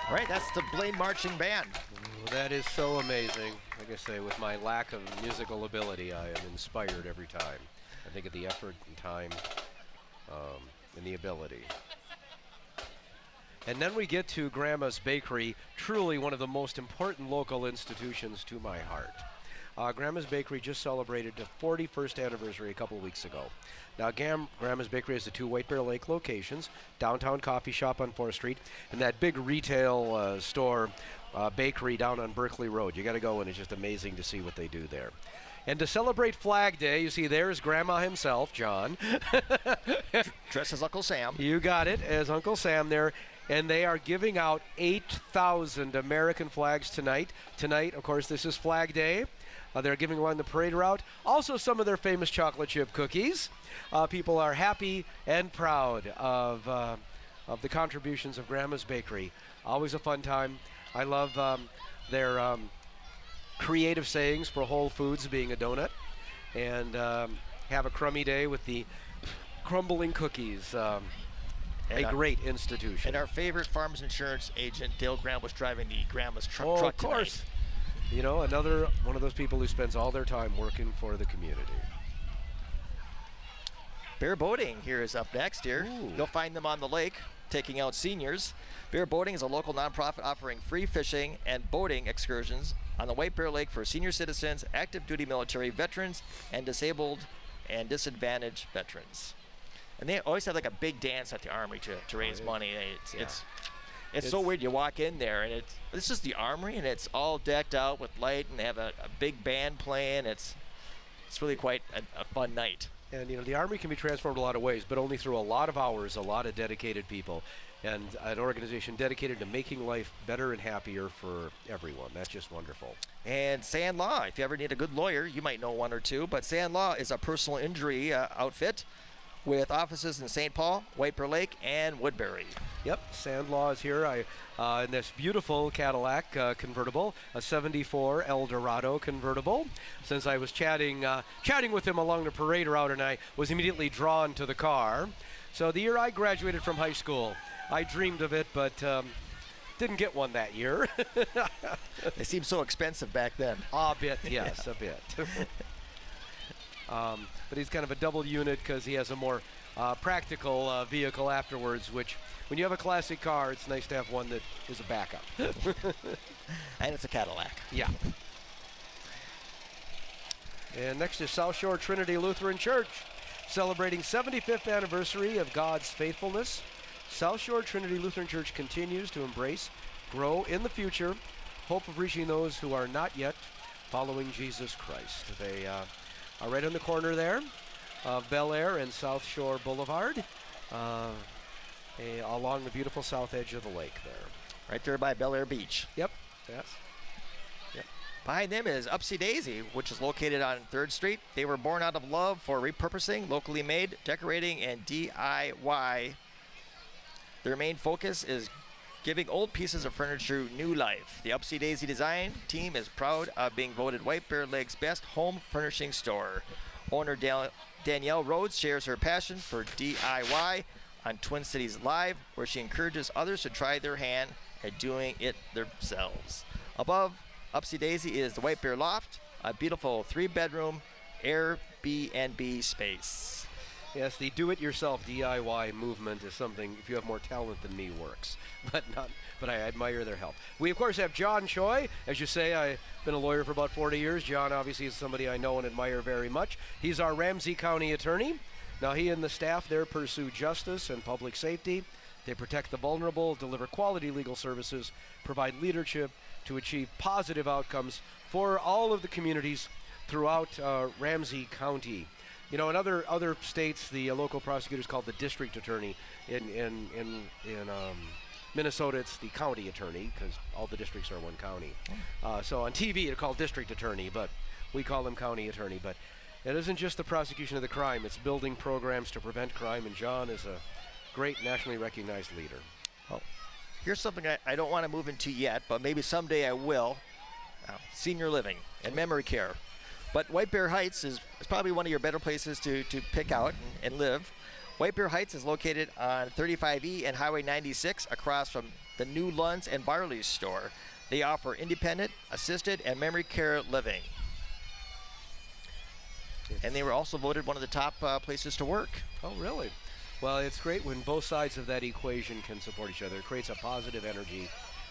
All right, that's the Blaine Marching Band. That is so amazing. Like I say, with my lack of musical ability, I am inspired every time. I think of the effort and time and the ability. And then we get to Grandma's Bakery, truly one of the most important local institutions to my heart. Grandma's Bakery just celebrated the 41st anniversary a couple of weeks ago. Now, Grandma's Bakery has the two White Bear Lake locations, downtown coffee shop on 4th Street, and that big retail store bakery down on Berkeley Road. You got to go, and it's just amazing to see what they do there. And to celebrate Flag Day, you see there's Grandma himself, John. Dressed as Uncle Sam. You got it, as Uncle Sam there. And they are giving out 8,000 American flags tonight. Tonight, of course, this is Flag Day. They're giving away on the parade route. Also, some of their famous chocolate chip cookies. People are happy and proud of the contributions of Grandma's Bakery. Always a fun time. I love their creative sayings for Whole Foods being a donut. And have a crummy day with the crumbling cookies. A great institution. And our favorite Farmers Insurance agent, Dale Graham, was driving the Grandma's truck of course. tonight. You know, another one of those people who spends all their time working for the community. Bear Boating here is up next here. Ooh. You'll find them on the lake taking out seniors. Bear Boating is a local nonprofit offering free fishing and boating excursions on the White Bear Lake for senior citizens, active duty military veterans, and disabled and disadvantaged veterans. And they always have like a big dance at the Armory to raise money. It's so weird. You walk in there and this is the Armory and it's all decked out with light and they have a big band playing. It's really quite a fun night. And, you know, the Army can be transformed a lot of ways, but only through a lot of hours, a lot of dedicated people, and an organization dedicated to making life better and happier for everyone. That's just wonderful. And Sand Law, if you ever need a good lawyer, you might know one or two, but Sand Law is a personal injury outfit with offices in St. Paul, White Bear Lake, and Woodbury. Yep, Sand Law is here in this beautiful Cadillac convertible, a 74 Eldorado convertible. Since I was chatting with him along the parade route, and I was immediately drawn to the car. So the year I graduated from high school, I dreamed of it, but didn't get one that year. They seemed so expensive back then. A bit, yes, a bit. But he's kind of a double unit because he has a more practical vehicle afterwards, which when you have a classic car, it's nice to have one that is a backup. And it's a Cadillac. Yeah. And next is South Shore Trinity Lutheran Church, celebrating 75th anniversary of God's faithfulness. South Shore Trinity Lutheran Church continues to embrace, grow in the future, hope of reaching those who are not yet following Jesus Christ. They are right on the corner there of Bel Air and South Shore Boulevard, along the beautiful south edge of the lake there. Right there by Bel Air Beach. Yep. Yes. Yep. Behind them is Upsy Daisy, which is located on 3rd Street. They were born out of love for repurposing, locally made, decorating, and DIY. Their main focus is giving old pieces of furniture new life. The Upsy Daisy design team is proud of being voted White Bear Lake's best home furnishing store. Owner Danielle Rhodes shares her passion for DIY on Twin Cities Live, where she encourages others to try their hand at doing it themselves. Above Upsy Daisy is the White Bear Loft, a beautiful 3-bedroom Airbnb space. Yes, the do-it-yourself DIY movement is something, if you have more talent than me, works. But I admire their help. We, of course, have John Choi. As you say, I've been a lawyer for about 40 years. John, obviously, is somebody I know and admire very much. He's our Ramsey County attorney. Now, he and the staff there pursue justice and public safety. They protect the vulnerable, deliver quality legal services, provide leadership to achieve positive outcomes for all of the communities throughout Ramsey County. You know, in other states, the local prosecutor is called the district attorney. In Minnesota, it's the county attorney because all the districts are one county. So on TV, they're called district attorney, but we call them county attorney. But it isn't just the prosecution of the crime; it's building programs to prevent crime. And John is a great nationally recognized leader. Well, here's something I don't want to move into yet, but maybe someday I will. Senior living and memory care. But White Bear Heights is probably one of your better places to pick out and live. White Bear Heights is located on 35E and Highway 96 across from the new Lunds and Barley's store. They offer independent, assisted, and memory care living. And they were also voted one of the top places to work. Oh, really? Well, it's great when both sides of that equation can support each other. It creates a positive energy.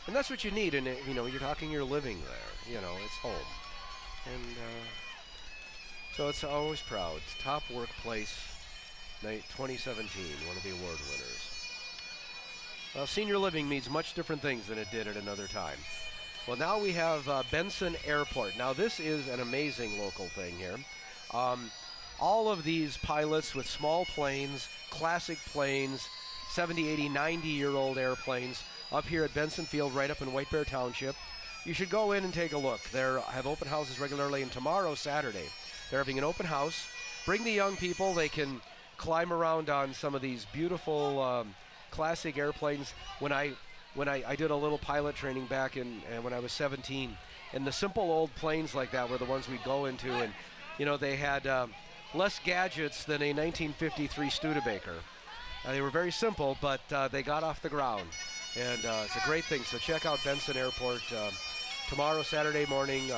And that's what you need. And, you know, you're talking you're living there. You know, it's home. And so it's always proud. It's Top Workplace Night 2017, one of the award winners. Well, senior living means much different things than it did at another time. Well, now we have Benson Airport. Now, this is an amazing local thing here. All of these pilots with small planes, classic planes, 70, 80, 90-year-old airplanes up here at Benson Field, right up in White Bear Township. You should go in and take a look. They have open houses regularly, and tomorrow, Saturday, they're having an open house. Bring the young people. They can climb around on some of these beautiful classic airplanes. When I did a little pilot training back when I was 17, and the simple old planes like that were the ones we'd go into, and you know they had less gadgets than a 1953 Studebaker. They were very simple, but they got off the ground, and it's a great thing. So check out Benson Airport tomorrow, Saturday morning,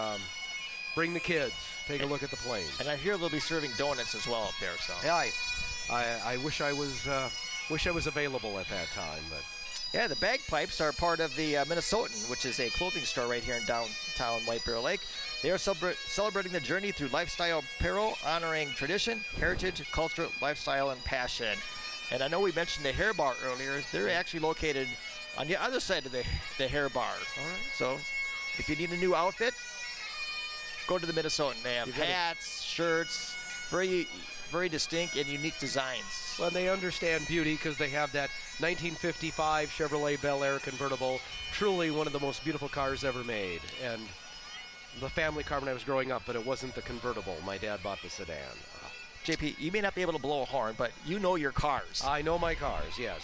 bring the kids. Take a look at the planes. And I hear they'll be serving donuts as well up there. So Yeah, I wish I was available at that time, but. yeah, the Bagpipes are part of the Minnesotan, which is a clothing store right here in downtown White Bear Lake. They are celebrating the journey through lifestyle apparel, honoring tradition, heritage, culture, lifestyle, and passion. And I know we mentioned the Hair Bar earlier. They're actually located on the other side of the Hair Bar. All right. So if you need a new outfit, go to the Minnesotan. They have hats, shirts, very, very distinct and unique designs. Well, they understand beauty because they have that 1955 Chevrolet Bel Air convertible, truly one of the most beautiful cars ever made. And the family car when I was growing up, but it wasn't the convertible. My dad bought the sedan. JP, you may not be able to blow a horn, but you know your cars. I know my cars, yes.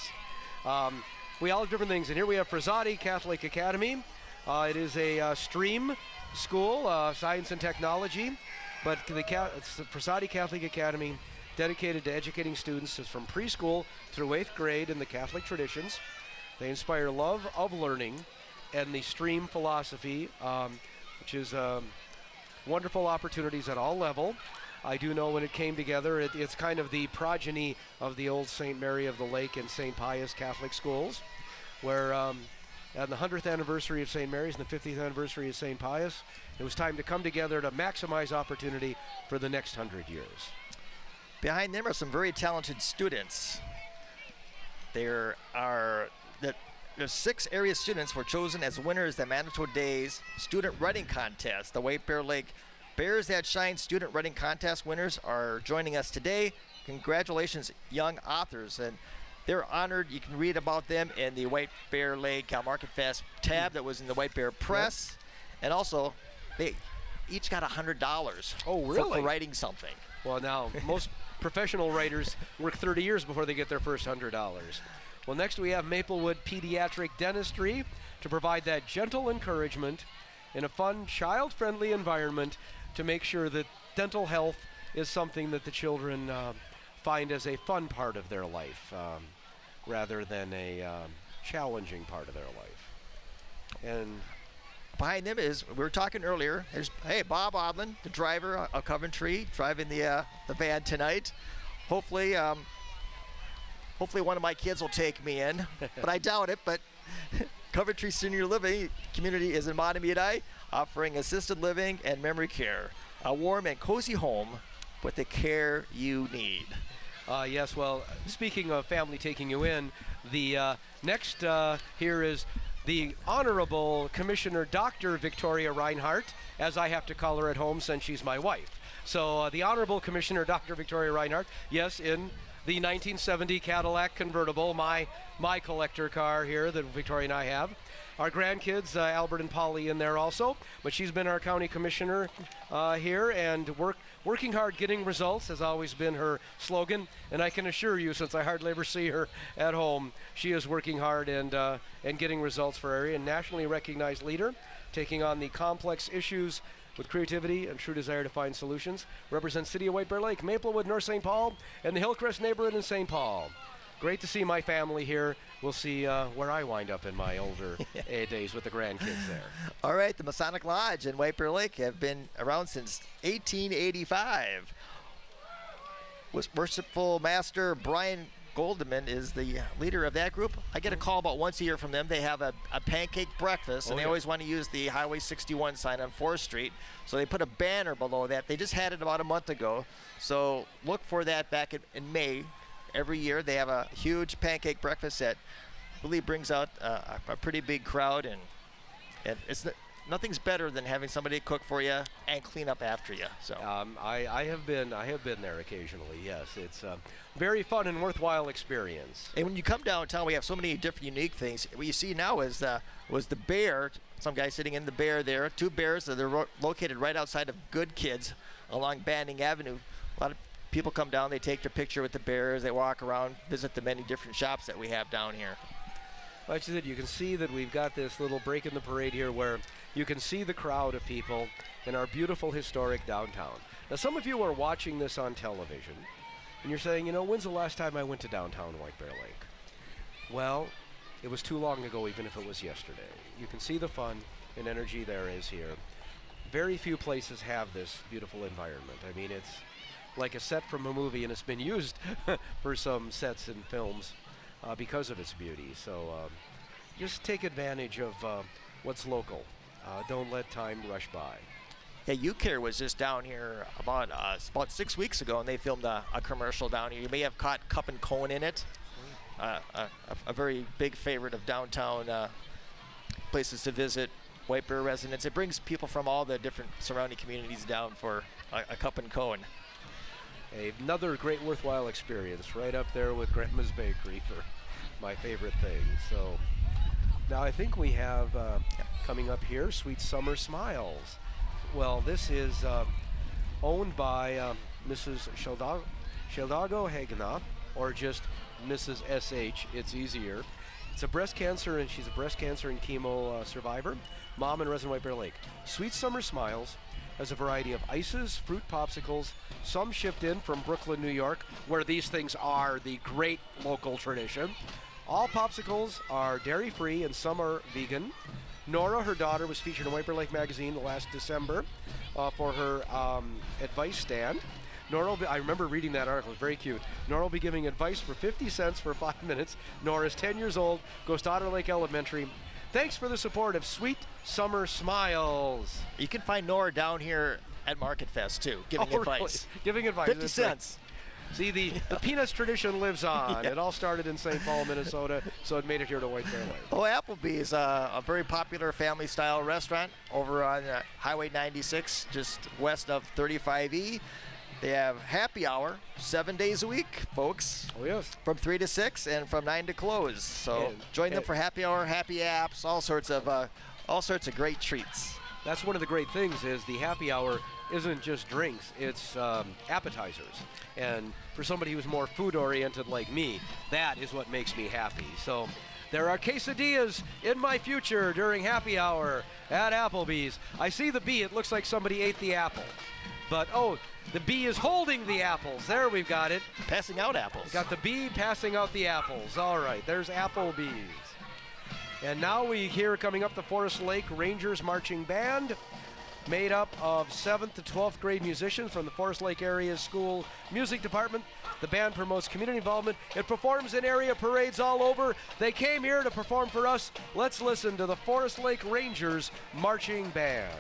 We all have different things, and here we have Frazzati Catholic Academy. It is a STREAM school, science and technology, but it's the Frazzati Catholic Academy, dedicated to educating students from preschool through 8th grade in the Catholic traditions. They inspire love of learning and the STREAM philosophy, which is wonderful opportunities at all level. I do know when it came together, it's kind of the progeny of the old St. Mary of the Lake and St. Pius Catholic schools, where on the 100th anniversary of St. Mary's and the 50th anniversary of St. Pius, it was time to come together to maximize opportunity for the next 100 years. Behind them are some very talented students. There's 6 area students were chosen as winners of the Manitou Days Student Writing Contest. The White Bear Lake Bears That Shine Student Writing Contest winners are joining us today. Congratulations, young authors. And they're honored. You can read about them in the White Bear Lake Market Fest tab that was in the White Bear Press. Yep. And also, they each got $100 for writing something. Well, now, most professional writers work 30 years before they get their first $100. Well, next we have Maplewood Pediatric Dentistry to provide that gentle encouragement in a fun, child-friendly environment to make sure that dental health is something that the children find as a fun part of their life rather than a challenging part of their life. And behind them is, we were talking earlier, there's, hey, Bob Odlin, the driver of Coventry, driving the van tonight. Hopefully one of my kids will take me in, but I doubt it. But Coventry Senior Living Community is in Manitou, offering assisted living and memory care. A warm and cozy home with the care you need. Yes, well, speaking of family taking you in, the next here is the Honorable Commissioner Dr. Victoria Reinhardt, as I have to call her at home since she's my wife. So the Honorable Commissioner Dr. Victoria Reinhardt, yes, in the 1970 Cadillac convertible, my collector car here that Victoria and I have. Our grandkids, Albert and Polly, in there also, but she's been our county commissioner here, and working hard, getting results has always been her slogan. And I can assure you, since I hardly ever see her at home, she is working hard and getting results for our area. And nationally recognized leader, taking on the complex issues with creativity and true desire to find solutions. Represents City of White Bear Lake, Maplewood, North St. Paul, and the Hillcrest neighborhood in St. Paul. Great to see my family here. We'll see where I wind up in my older days with the grandkids there. All right, the Masonic Lodge in White Bear Lake have been around since 1885. Worshipful Master Brian Goldman is the leader of that group. I get a call about once a year from them. They have a pancake breakfast, and they always want to use the Highway 61 sign on 4th Street. So they put a banner below that. They just had it about a month ago. So look for that back in May. Every year they have a huge pancake breakfast that really brings out a pretty big crowd, and nothing's better than having somebody cook for you and clean up after you. So I have been there occasionally. Yes, it's a very fun and worthwhile experience. And when you come downtown, we have so many different unique things. What you see now is was the bear. Some guy sitting in the bear there. 2 bears that are located right outside of Good Kids along Banning Avenue. A lot of people come down, they take their picture with the bears, they walk around, visit the many different shops that we have down here. Like you said, you can see that we've got this little break in the parade here where you can see the crowd of people in our beautiful historic downtown. Now, some of you are watching this on television, and you're saying, when's the last time I went to downtown White Bear Lake? Well, it was too long ago, even if it was yesterday. You can see the fun, and energy there is here. Very few places have this beautiful environment. I mean, it's like a set from a movie, and it's been used for some sets and films because of its beauty. So just take advantage of what's local. Don't let time rush by. Yeah, UCare was just down here about 6 weeks ago, and they filmed a commercial down here. You may have caught Cup and Cone in it. A very big favorite of downtown places to visit, White Bear residents. It brings people from all the different surrounding communities down for a Cup and Cone. Another great worthwhile experience, right up there with Grandma's Bakery for my favorite thing. So now I think we have coming up here, Sweet Summer Smiles. Well, this is owned by Mrs. Sheldago Hagena, or just Mrs. S.H. It's easier. It's a breast cancer, and she's a breast cancer and chemo survivor. Mom and resident White Bear Lake. Sweet Summer Smiles has a variety of ices, fruit popsicles, some shipped in from Brooklyn, New York, where these things are the great local tradition. All popsicles are dairy-free, and some are vegan. Nora, her daughter, was featured in White Bear Lake magazine last December for her advice stand. Nora, I remember reading that article. It's very cute. Nora will be giving advice for 50 cents for 5 minutes. Nora is 10 years old, goes to Otter Lake Elementary. Thanks for the support of Sweet Summer Smiles. You can find Nora down here at Market Fest, too, giving advice. Really? Giving advice. 50 cents. See, the Peanuts tradition lives on. Yeah. It all started in St. Paul, Minnesota, so it made it here to White Bear Lake. Oh, Applebee's, a very popular family-style restaurant over on Highway 96, just west of 35E. They have happy hour 7 days a week, folks. Oh, yes. From 3 to 6 and from 9 to close. So join them for happy hour, happy apps, all sorts of great treats. That's one of the great things is the happy hour isn't just drinks, it's appetizers. And for somebody who's more food-oriented like me, that is what makes me happy. So there are quesadillas in my future during happy hour at Applebee's. I see the bee. It looks like somebody ate the apple. But, oh, the bee is holding the apples. There, we've got it. Passing out apples. Got the bee passing out the apples. All right, there's Applebee's. And now we hear coming up the Forest Lake Rangers Marching Band, made up of 7th to 12th grade musicians from the Forest Lake Area School Music Department. The band promotes community involvement. It performs in area parades all over. They came here to perform for us. Let's listen to the Forest Lake Rangers Marching Band.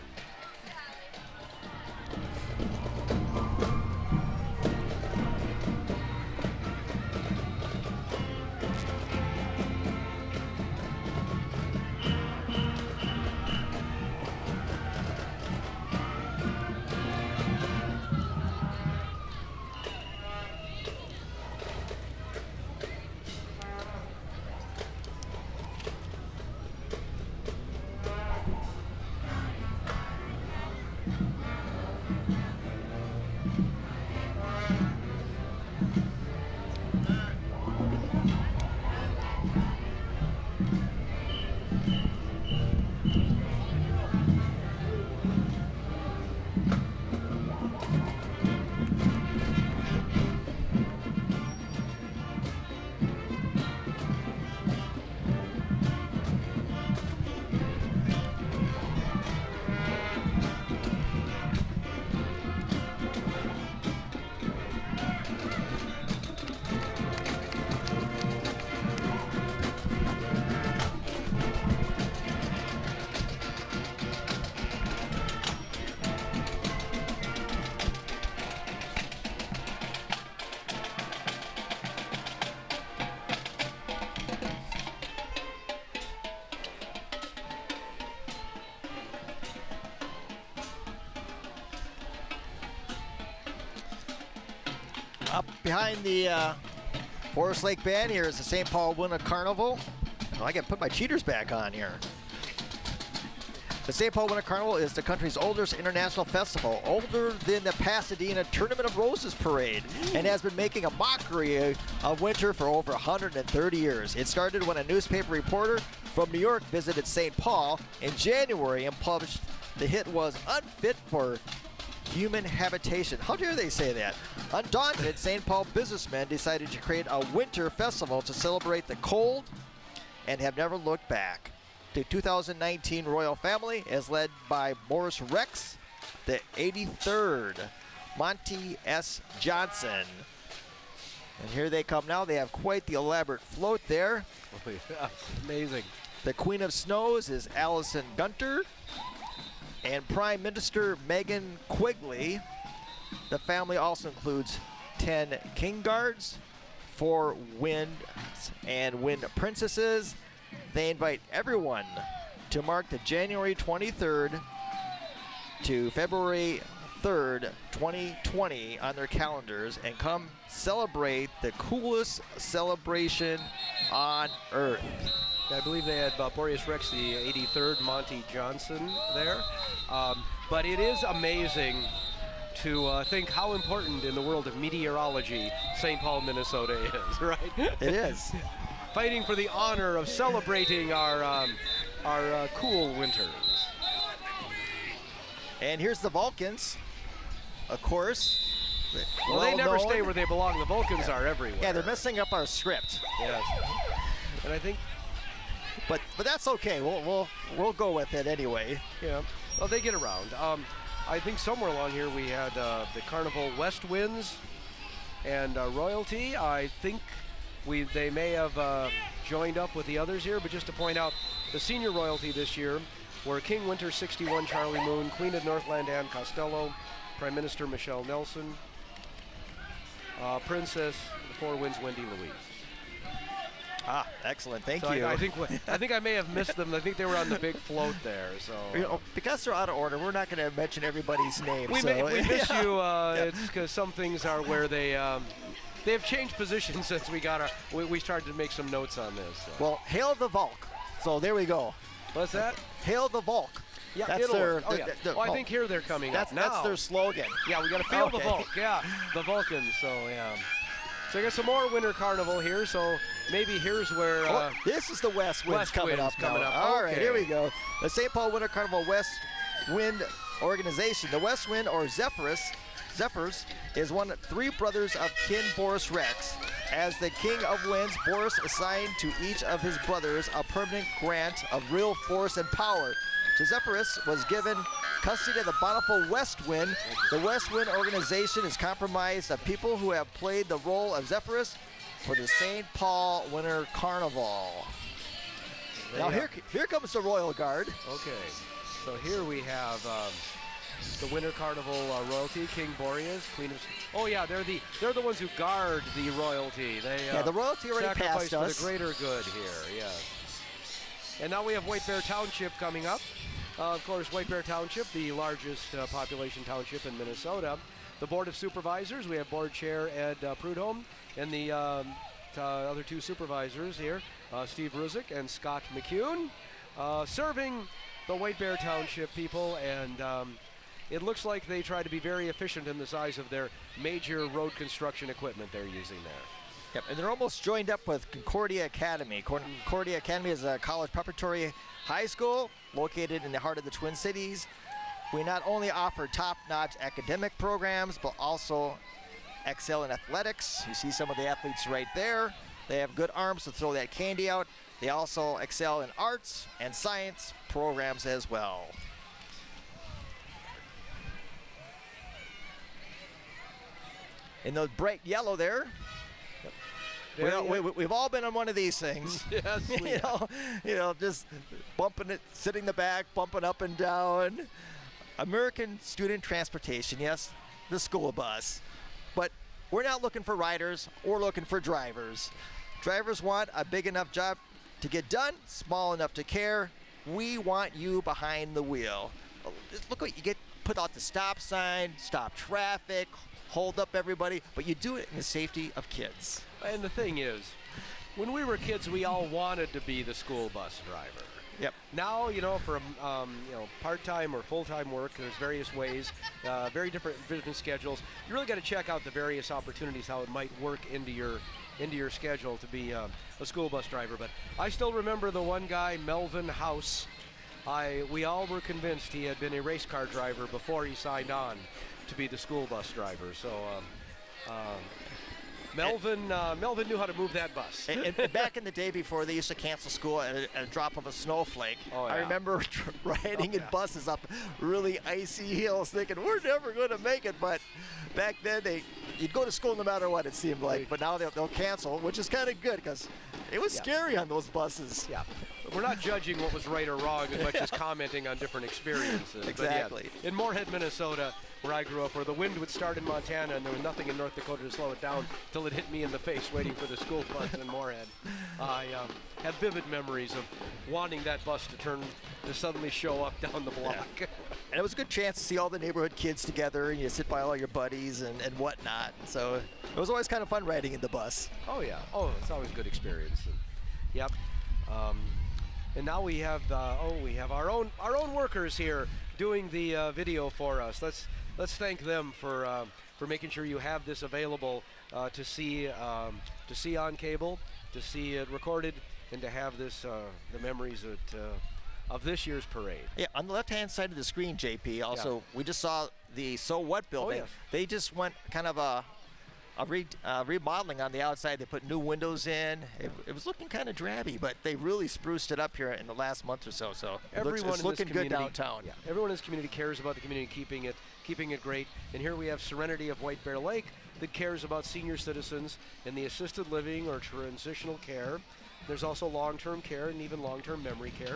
Up behind the Forest Lake Band here is the St. Paul Winter Carnival. Oh, I got to put my cheaters back on here. The St. Paul Winter Carnival is the country's oldest international festival, older than the Pasadena Tournament of Roses Parade, and has been making a mockery of winter for over 130 years. It started when a newspaper reporter from New York visited St. Paul in January and published the hit was unfit for human habitation. How dare they say that? Undaunted, St. Paul businessmen decided to create a winter festival to celebrate the cold and have never looked back. The 2019 Royal Family is led by Boris Rex, the 83rd Monty S. Johnson. And here they come now. They have quite the elaborate float there. Oh, yeah, amazing. The Queen of Snows is Allison Gunter and Prime Minister Megan Quigley. The family also includes 10 King Guards, 4 Wind and Wind Princesses. They invite everyone to mark the January 23rd to February 3rd, 2020 on their calendars and come celebrate the coolest celebration on Earth. I believe they had Boreas Rex, the 83rd Monty Johnson there. But it is amazing to think how important in the world of meteorology St. Paul, Minnesota is, right? It is. Fighting for the honor of celebrating our cool winters. And here's the Vulcans, of course. Well, they never stay where they belong. The Vulcans are everywhere. Yeah, they're messing up our script. Yes. And I think, but that's okay. We'll go with it anyway. yeah. Well, they get around. I think somewhere along here we had the Carnival West Winds and Royalty. I think they may have joined up with the others here, but just to point out, the senior Royalty this year were King Winter 61 Charlie Moon, Queen of Northland Anne Costello, Prime Minister Michelle Nelson, Princess the Four Winds Wendy Louise. Ah, excellent. Thank So you. I think I may have missed them. I think they were on the big float there. So You know, because they're out of order, we're not going to mention everybody's name. we so. miss you. It's because some things are where they have changed positions since we started to make some notes on this. So. Well, hail the Volk. So there we go. What's that? Hail the Volk. Yeah, That's it'll their, work. Oh, yeah. I think here they're coming up now. That's their slogan. Yeah, we got to feel the Okay. Volk. Yeah, the Vulcans. So yeah. So I got some more Winter Carnival here. So maybe here's where. This is the West Winds West coming Winds up. coming now. up. All right, Okay. here we go. The St. Paul Winter Carnival West Wind Organization. The West Wind, or Zephyrs, is one of 3 brothers of kin Boris Rex. As the King of Winds, Boris assigned to each of his brothers a permanent grant of real force and power. To Zephyrus was given custody of the bountiful West Wind. The West Wind organization is comprised of people who have played the role of Zephyrus for the St. Paul Winter Carnival. Now here comes the Royal Guard. Okay. So here we have the Winter Carnival Royalty, King Boreas, Queen of. Oh yeah, they're the ones who guard the Royalty. They The Royalty already sacrifice passed us. for the greater good here. Yes. And now we have White Bear Township coming up. Of course, White Bear Township, the largest population township in Minnesota. The Board of Supervisors, we have Board Chair Ed Prudhomme, and the other 2 supervisors here, Steve Ruzick and Scott McCune, serving the White Bear Township people, and it looks like they try to be very efficient in the size of their major road construction equipment they're using there. Yep, and they're almost joined up with Concordia Academy. Concordia Academy is a college preparatory high school located in the heart of the Twin Cities. We not only offer top-notch academic programs, but also excel in athletics. You see some of the athletes right there. They have good arms to throw that candy out. They also excel in arts and science programs as well. In the bright yellow there, we've all been on one of these things. Yes, we you know, just bumping it, sitting in the back, bumping up and down. American Student Transportation, yes, the school bus. But we're not looking for riders, we're looking for drivers. Drivers want a big enough job to get done, small enough to care. We want you behind the wheel. Just look what you get, put out the stop sign, stop traffic, hold up everybody, but you do it in the safety of kids. And the thing is, when we were kids, we all wanted to be the school bus driver. Yep. Now, for part-time or full-time work, there's various ways, very different business schedules. You really got to check out the various opportunities, how it might work into your schedule to be a school bus driver. But I still remember the one guy, Melvin House. We all were convinced he had been a race car driver before he signed on to be the school bus driver. So Melvin knew how to move that bus. And back in the day before they used to cancel school at a drop of a snowflake, Oh, yeah. I remember riding in buses up really icy hills thinking, we're never going to make it. But back then, you'd go to school no matter what, it seemed like. But now they'll cancel, which is kind of good because it was scary on those buses. Yeah. We're not judging what was right or wrong as much as commenting on different experiences. Exactly. But yeah, in Moorhead, Minnesota, where I grew up, where the wind would start in Montana and there was nothing in North Dakota to slow it down till it hit me in the face waiting for the school bus in Moorhead. I have vivid memories of wanting that bus to suddenly show up down the block. Yeah. And it was a good chance to see all the neighborhood kids together, and you sit by all your buddies and whatnot. So it was always kind of fun riding in the bus. Oh, yeah. Oh, it's always a good experience. Yep. And now we have our own workers here doing the video for us. Let's thank them for making sure you have this available to see on cable, to see it recorded, and to have this the memories of this year's parade. Yeah, on the left-hand side of the screen, JP. Also, we just saw the So What building. Oh, yes. They just went kind of a remodeling on the outside. They put new windows in. It was looking kind of drabby, but they really spruced it up here in the last month or so. So it's looking good downtown. Yeah, everyone in this community cares about the community, keeping it great. And here we have Serenity of White Bear Lake that cares about senior citizens in the assisted living or transitional care. There's also long-term care and even long-term memory care.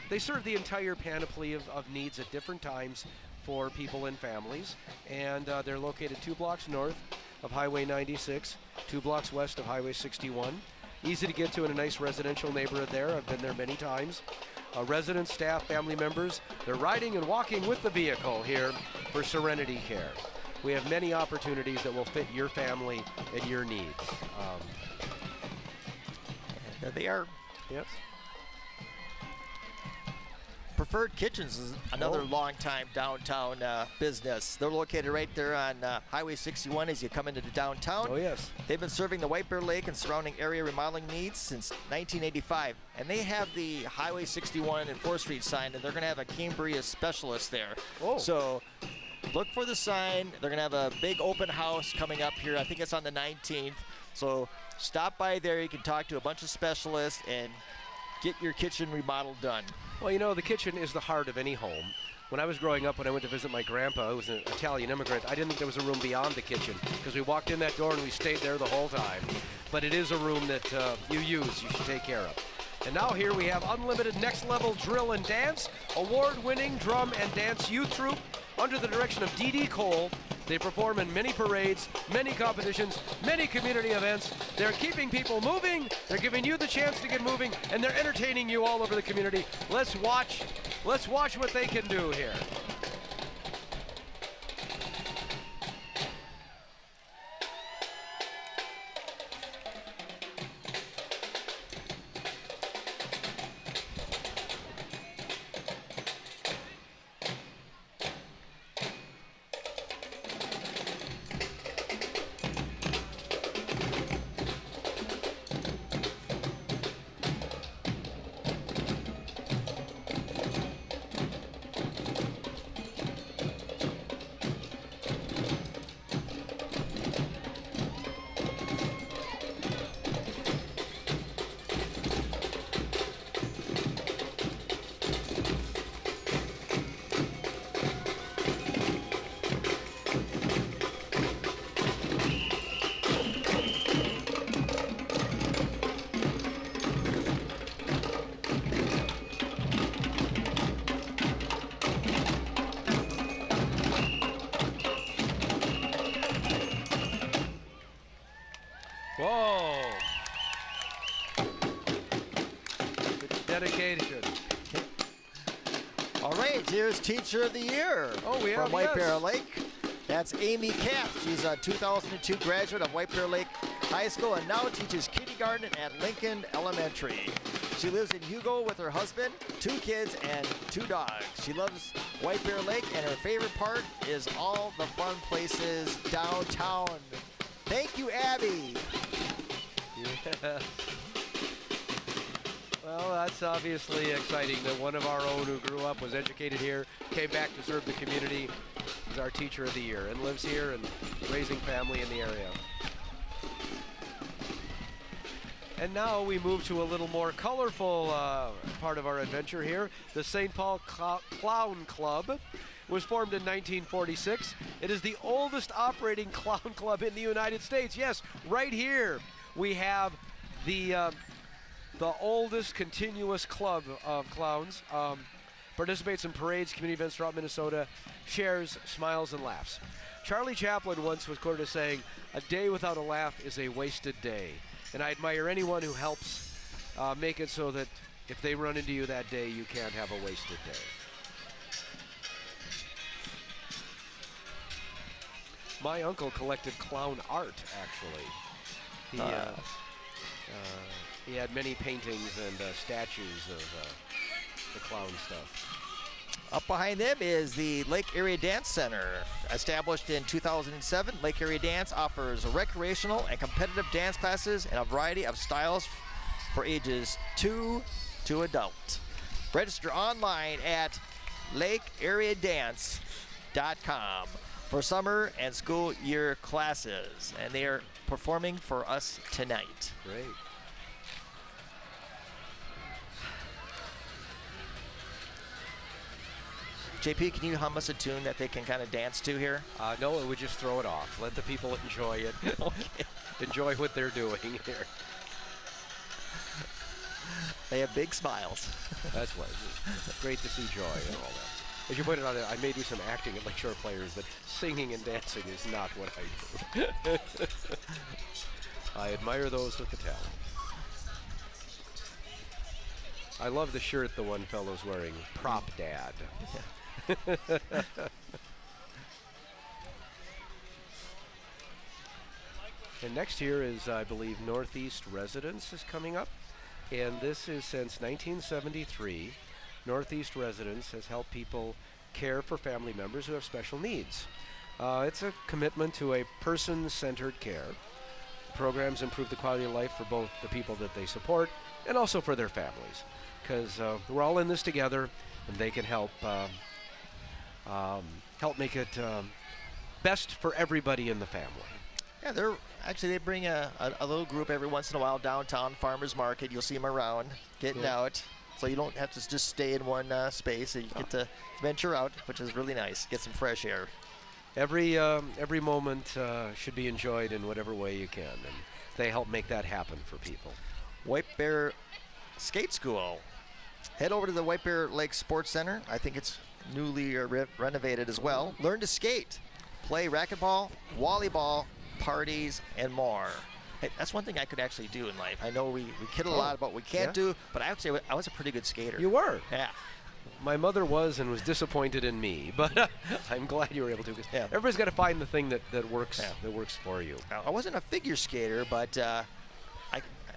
They serve the entire panoply of needs at different times for people and families. And they're located 2 blocks north of Highway 96, 2 blocks west of Highway 61. Easy to get to in a nice residential neighborhood there. I've been there many times. Residents, staff, family members, they're riding and walking with the vehicle here for Serenity Care. We have many opportunities that will fit your family and your needs. There they are. Yes. Preferred Kitchens is another long-time downtown business. They're located right there on Highway 61 as you come into the downtown. Oh, yes. They've been serving the White Bear Lake and surrounding area remodeling needs since 1985. And they have the Highway 61 and 4th Street sign, and they're going to have a Cambria specialist there. Oh. So look for the sign. They're going to have a big open house coming up here. I think it's on the 19th. So stop by there. You can talk to a bunch of specialists and get your kitchen remodeled done. Well, you know, the kitchen is the heart of any home. When I was growing up, when I went to visit my grandpa, who was an Italian immigrant, I didn't think there was a room beyond the kitchen because we walked in that door and we stayed there the whole time. But it is a room that you should take care of. And now here we have unlimited next level drill and dance, award-winning drum and dance youth troupe under the direction of Dee Dee Cole. They perform in many parades, many competitions, many community events. They're keeping people moving, they're giving you the chance to get moving, and they're entertaining you all over the community. Let's watch what they can do here. Whoa. Dedication. All right, here's Teacher of the Year from White Bear Lake. That's Amy Katz. She's a 2002 graduate of White Bear Lake High School and now teaches kindergarten at Lincoln Elementary. She lives in Hugo with her husband, 2 kids, and 2 dogs. She loves White Bear Lake, and her favorite part is all the fun places downtown. Thank you, Abby. Yeah. Well, that's obviously exciting that one of our own who grew up, was educated here, came back to serve the community, is our Teacher of the Year, and lives here and raising family in the area. And now we move to a little more colorful part of our adventure here. The St. Paul Clown Club was formed in 1946. It is the oldest operating clown club in the United States. Yes, right here we have the oldest continuous club of clowns. Participates in parades, community events throughout Minnesota, shares, smiles, and laughs. Charlie Chaplin once was quoted as saying, "A day without a laugh is a wasted day." And I admire anyone who helps make it so that if they run into you that day, you can't have a wasted day. My uncle collected clown art, actually. He had many paintings and statues of the clown stuff. Up behind them is the Lake Area Dance Center. Established in 2007, Lake Area Dance offers recreational and competitive dance classes in a variety of styles for ages 2 to adult. Register online at lakeareadance.com for summer and school year classes. And they are performing for us tonight. Great. JP, can you hum us a tune that they can kind of dance to here? No, it would just throw it off. Let the people enjoy it. Okay. Enjoy what they're doing here. They have big smiles. That's what. It's great to see joy and all that. As you pointed out, I may do some acting at Lakeshore Players, but singing and dancing is not what I do. I admire those with the talent. I love the shirt the one fellow's wearing, Prop Dad. Yeah. And next here is, I believe, Northeast Residence is coming up. And this is since 1973. Northeast Residence has helped people care for family members who have special needs. It's a commitment to a person-centered care. The programs improve the quality of life for both the people that they support and also for their families. Because we're all in this together, and they can help make it best for everybody in the family. Yeah, they bring a little group every once in a while downtown Farmers Market. You'll see them around getting out, so you don't have to just stay in one space. So you get to venture out, which is really nice. Get some fresh air. Every moment should be enjoyed in whatever way you can, and they help make that happen for people. White Bear Skate School. Head over to the White Bear Lake Sports Center. I think it's newly renovated as well. Learn to skate, play racquetball, volleyball, parties, and more. Hey, that's one thing I could actually do in life. I know we kid a lot about what we can't do, but I was a pretty good skater. You were? Yeah. My mother was and was disappointed in me, but I'm glad you were able to. Yeah. Everybody's got to find the thing that works for you. I wasn't a figure skater, but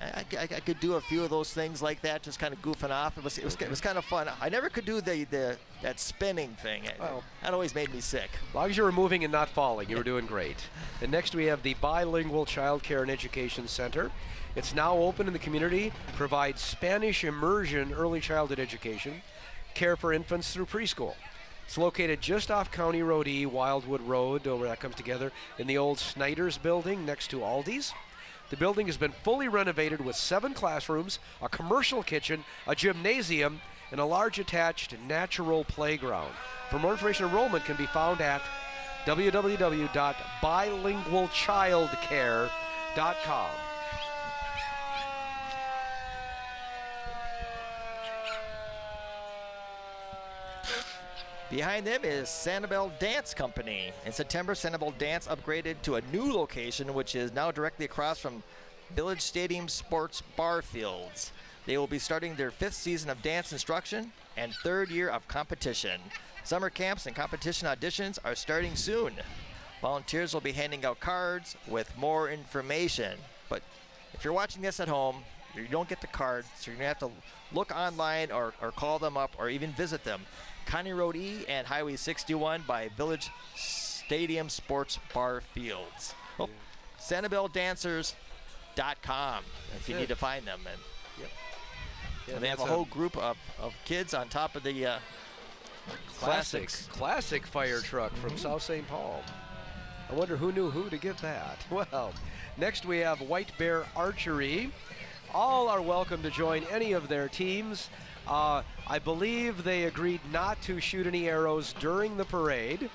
I could do a few of those things like that, just kind of goofing off. It was kind of fun. I never could do that spinning thing. Well, that always made me sick. As long as you were moving and not falling, you were doing great. And next we have the Bilingual Child Care and Education Center. It's now open in the community, provides Spanish immersion early childhood education, care for infants through preschool. It's located just off County Road E, Wildwood Road, where that comes together, in the old Snyder's building next to Aldi's. The building has been fully renovated with 7 classrooms, a commercial kitchen, a gymnasium, and a large attached natural playground. For more information, enrollment can be found at www.bilingualchildcare.com. Behind them is Sanibel Dance Company. In September, Sanibel Dance upgraded to a new location, which is now directly across from Village Stadium Sports Bar Fields. They will be starting their 5th season of dance instruction and 3rd year of competition. Summer camps and competition auditions are starting soon. Volunteers will be handing out cards with more information. But if you're watching this at home, you don't get the card, so you're going to have to look online or call them up or even visit them. County Road E and Highway 61 by Village Stadium Sports Bar Fields. Oh, SanibelDancers.com if you need to find them. And, Yeah, and they have a whole group of kids on top of the classic fire truck from South St. Paul. I wonder who knew who to get that. Well, next we have White Bear Archery. all are welcome to join any of their teams. I believe they agreed not to shoot any arrows during the parade,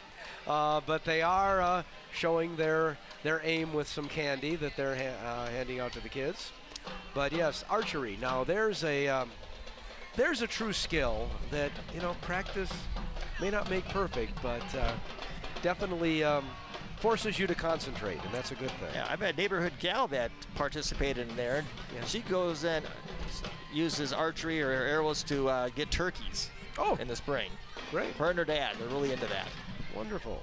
but they are showing their aim with some candy that they're handing out to the kids. But yes, archery. Now there's a true skill that, you know, practice may not make perfect, but definitely forces you to concentrate, and that's a good thing. Yeah, I've had a neighborhood gal that participated in there. Yeah. She goes and uses archery or arrows to get turkeys in the spring. Great. Her and her dad, they're really into that. Wonderful.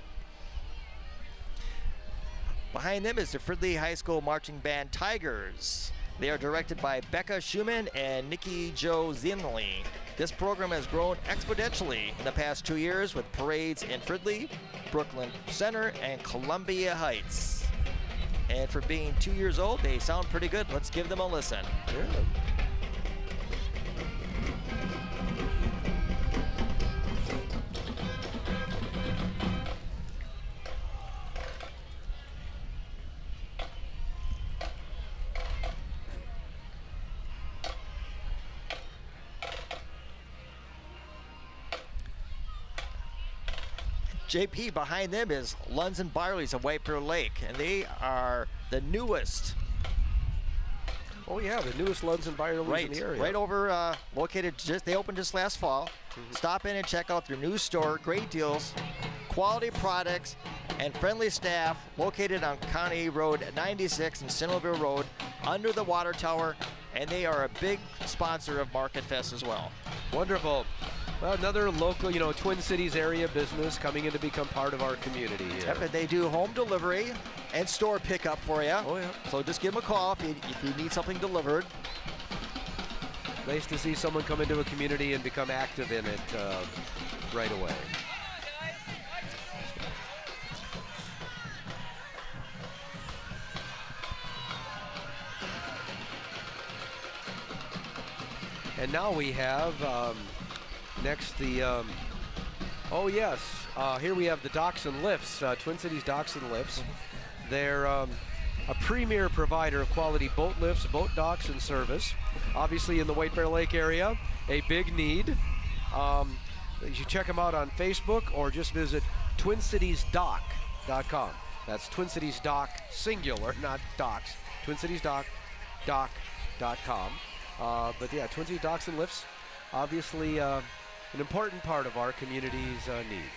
Behind them is the Fridley High School marching band Tigers. They are directed by Becca Schumann and Nikki Jo Zinley. This program has grown exponentially in the past 2 years with parades in Fridley, Brooklyn Center, and Columbia Heights. And for being 2 years old, they sound pretty good. Let's give them a listen. Yeah. JP, behind them is Lunds and Byerly's of White Bear Lake, and they are the newest. Oh yeah, the newest Lunds and Byerly's in the area. Right over, located they opened just last fall. Stop in and check out their new store. Great deals, quality products, and friendly staff located on County Road 96 and Sinnelville Road under the water tower, and they are a big sponsor of Market Fest as well. Wonderful. Well, another local, you know, Twin Cities area business coming in to become part of our community here. Yep, and they do home delivery and store pickup for you. Oh, yeah. So just give them a call if you need something delivered. Nice to see someone come into a community and become active in it right away. And now we have next the, oh yes, here we have the Docks and Lifts, Twin Cities Docks and Lifts. They're a premier provider of quality boat lifts, boat docks, and service. Obviously in the White Bear Lake area, a big need. You should check them out on Facebook or just visit twincitiesdock.com. That's Twin Cities Dock, singular, not docks. twincitiesdock.com. But yeah, Twin Cities Docks and Lifts, obviously an important part of our community's needs.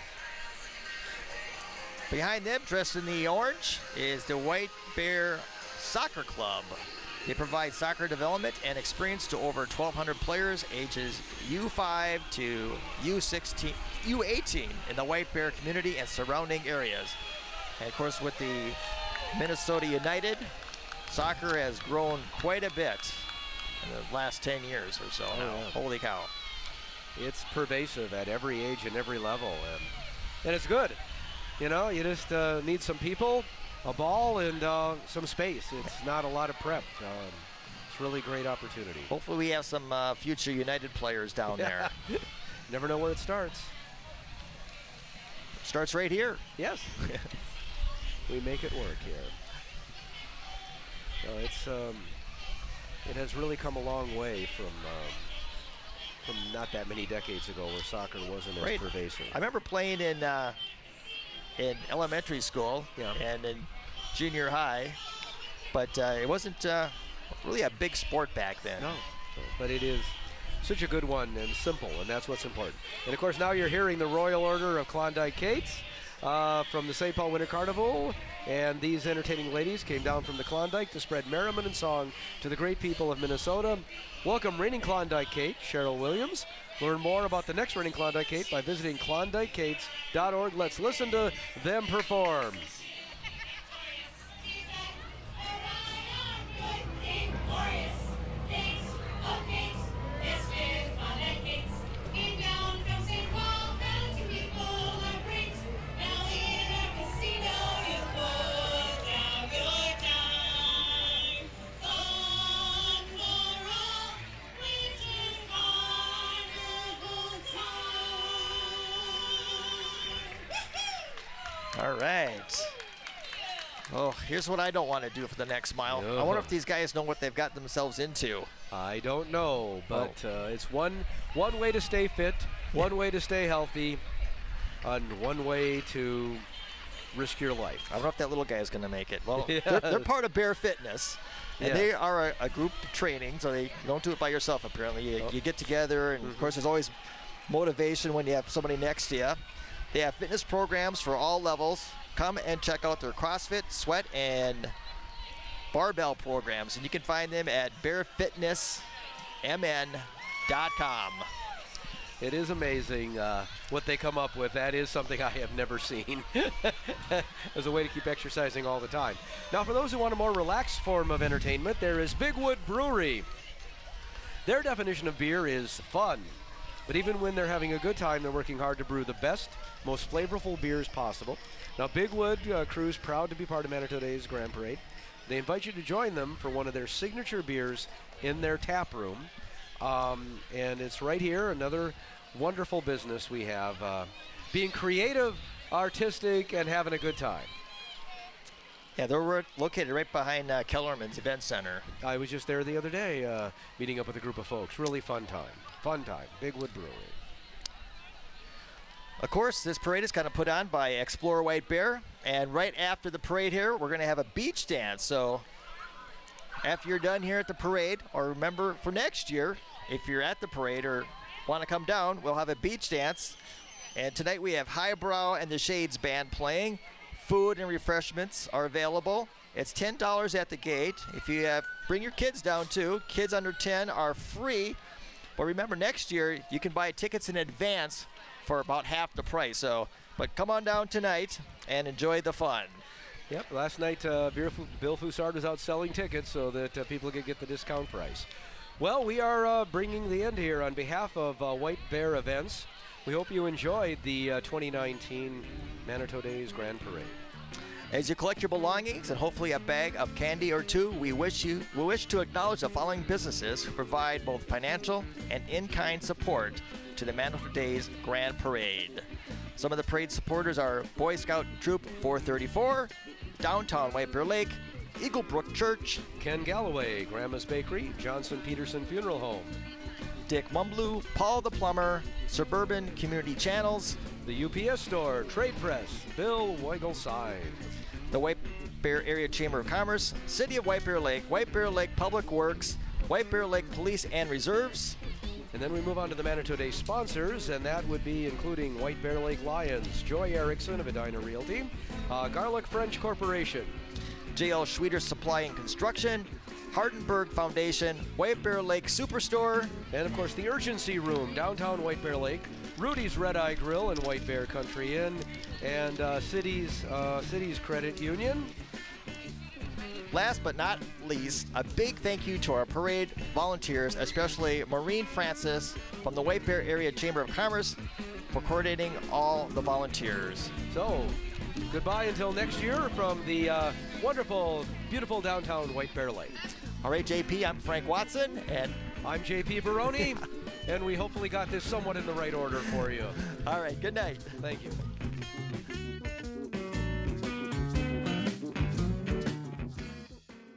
Behind them, dressed in the orange, is the White Bear Soccer Club. They provide soccer development and experience to over 1,200 players ages U5 to U16, U18 in the White Bear community and surrounding areas. And of course, with the Minnesota United, soccer has grown quite a bit in the last 10 years or so now. Yeah. Holy cow. It's pervasive at every age and every level, and it's good. You know, you just need some people, a ball, and some space. It's not a lot of prep. It's really great opportunity. Hopefully we have some future United players down there. Never know where it starts. Starts right here. Yes. We make it work here. So it's it has really come a long way from not that many decades ago where soccer wasn't as pervasive. I remember playing in elementary school and in junior high, but it wasn't really a big sport back then. No, but it is such a good one and simple, and that's what's important. And of course now you're hearing the Royal Order of Klondike Kates from the St. Paul Winter Carnival, and these entertaining ladies came down from the Klondike to spread merriment and song to the great people of Minnesota. Welcome reigning Klondike Kate, Cheryl Williams. Learn more about the next reigning Klondike Kate by visiting KlondikeKates.org. Let's listen to them perform. All right. Oh, here's what I don't want to do for the next mile. I wonder if these guys know what they've got themselves into. I don't know, but it's one way to stay fit, one way to stay healthy, and one way to risk your life. I don't know if that little guy is going to make it. Well, they're part of Bear Fitness, and they are a group training, so you don't do it by yourself, apparently. You get together, and of course, there's always motivation when you have somebody next to you. They have fitness programs for all levels. Come and check out their CrossFit, sweat, and barbell programs, and you can find them at bearfitnessmn.com. It is amazing what they come up with. That is something I have never seen as a way to keep exercising all the time. Now, for those who want a more relaxed form of entertainment, there is Big Wood Brewery. Their definition of beer is fun. But even when they're having a good time, they're working hard to brew the best, most flavorful beers possible. Now, Big Wood Crew's proud to be part of Manitou Days Grand Parade. They invite you to join them for one of their signature beers in their tap room. And it's right here, another wonderful business we have. Being creative, artistic, and having a good time. Yeah, they're located right behind Kellerman's Event Center. I was just there the other day meeting up with a group of folks. Really fun time. Fun time. Big Wood Brewery. Of course, this parade is kind of put on by Explore White Bear. And right after the parade here, we're going to have a beach dance. So after you're done here at the parade, or remember for next year, if you're at the parade or want to come down, we'll have a beach dance. And tonight we have Highbrow and the Shades Band playing. Food and refreshments are available. It's $10 at the gate. If you bring your kids down too. Kids under 10 are free. But remember, next year you can buy tickets in advance for about half the price. But come on down tonight and enjoy the fun. Yep, last night Bill Foussard was out selling tickets so that people could get the discount price. Well, we are bringing the end here on behalf of White Bear Events. We hope you enjoyed the 2019 Manitou Days Grand Parade. As you collect your belongings and hopefully a bag of candy or two, we wish to acknowledge the following businesses who provide both financial and in-kind support to the Manitou Days Grand Parade. Some of the parade supporters are Boy Scout Troop 434, Downtown White Bear Lake, Eagle Brook Church, Ken Galloway, Grandma's Bakery, Johnson Peterson Funeral Home, Dick Mumblew, Paul the Plumber, Suburban Community Channels, the UPS Store, Trade Press, Bill Weigel Signs, the White Bear Area Chamber of Commerce, City of White Bear Lake Public Works, White Bear Lake Police and Reserves. And then we move on to the Manitou Day sponsors, and that would be including White Bear Lake Lions, Joy Erickson of Edina Realty, Garlic French Corporation, J.L. Schweeder Supply and Construction, Hardenberg Foundation, White Bear Lake Superstore, and of course the Urgency Room, downtown White Bear Lake, Rudy's Red Eye Grill and White Bear Country Inn, and Cities Credit Union. Last but not least, a big thank you to our parade volunteers, especially Maureen Francis from the White Bear Area Chamber of Commerce for coordinating all the volunteers. So, goodbye until next year from the wonderful, beautiful downtown White Bear Lake. All right, JP, I'm Frank Watson, and I'm JP Baroni, and we hopefully got this somewhat in the right order for you. All right, good night. Thank you.